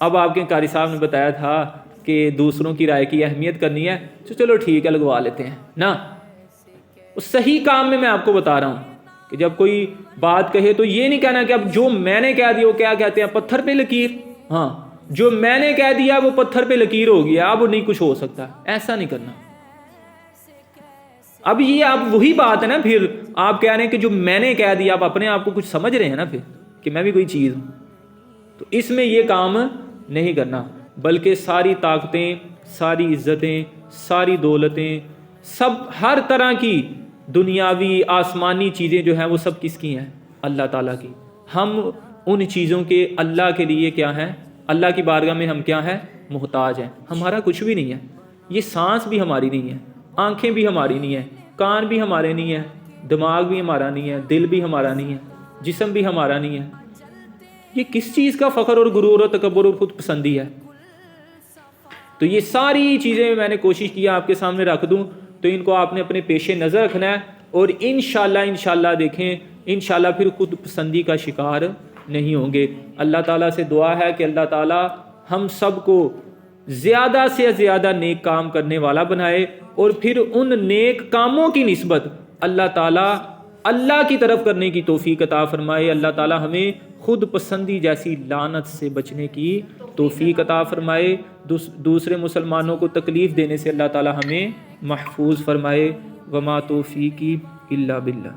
S1: اب آپ کے قاری صاحب نے بتایا تھا کہ دوسروں کی رائے کی اہمیت کرنی ہے, تو چلو ٹھیک ہے لگوا لیتے ہیں نا. صحیح کام میں آپ کو بتا رہا ہوں کہ جب کوئی بات کہے تو یہ نہیں کہنا کہ اب جو میں نے کہہ دیا وہ کیا کہتے ہیں پتھر پہ لکیر, ہاں جو میں نے کہہ دیا وہ پتھر پہ لکیر ہو گیا, اب نہیں کچھ ہو سکتا. ایسا نہیں کرنا. اب یہ آپ وہی بات ہے نا, پھر آپ کہہ رہے ہیں کہ جو میں نے کہہ دیا, آپ اپنے آپ کو کچھ سمجھ رہے ہیں نا پھر کہ میں بھی کوئی چیز ہوں. تو اس میں یہ کام نہیں کرنا, بلکہ ساری طاقتیں, ساری عزتیں, ساری دولتیں, سب ہر طرح کی دنیاوی آسمانی چیزیں جو ہیں وہ سب کس کی ہیں؟ اللہ تعالیٰ کی. ہم ان چیزوں کے اللہ کے لیے کیا ہیں؟ اللہ کی بارگاہ میں ہم کیا ہیں؟ محتاج ہیں. ہمارا کچھ بھی نہیں ہے. یہ سانس بھی ہماری نہیں ہے, آنکھیں بھی ہماری نہیں ہیں, کان بھی ہمارے نہیں ہیں, دماغ بھی ہمارا نہیں ہے, دل بھی ہمارا نہیں ہے, جسم بھی ہمارا نہیں ہے. یہ کس چیز کا فخر اور غرور اور تکبر اور خود پسندی ہے؟ تو یہ ساری چیزیں میں نے کوشش کیا آپ کے سامنے رکھ دوں, تو ان کو آپ نے اپنے پیش نظر رکھنا ہے, اور انشاءاللہ دیکھیں انشاءاللہ پھر خود پسندی کا شکار نہیں ہوں گے. اللہ تعالیٰ سے دعا ہے کہ اللہ تعالیٰ ہم سب کو زیادہ سے زیادہ نیک کام کرنے والا بنائے, اور پھر ان نیک کاموں کی نسبت اللہ تعالیٰ اللہ کی طرف کرنے کی توفیق عطا فرمائے. اللہ تعالیٰ ہمیں خود پسندی جیسی لعنت سے بچنے کی توفیق عطا فرمائے. دوسرے مسلمانوں کو تکلیف دینے سے اللہ تعالیٰ ہمیں محفوظ فرمائے. وما توفیقی الا باللہ.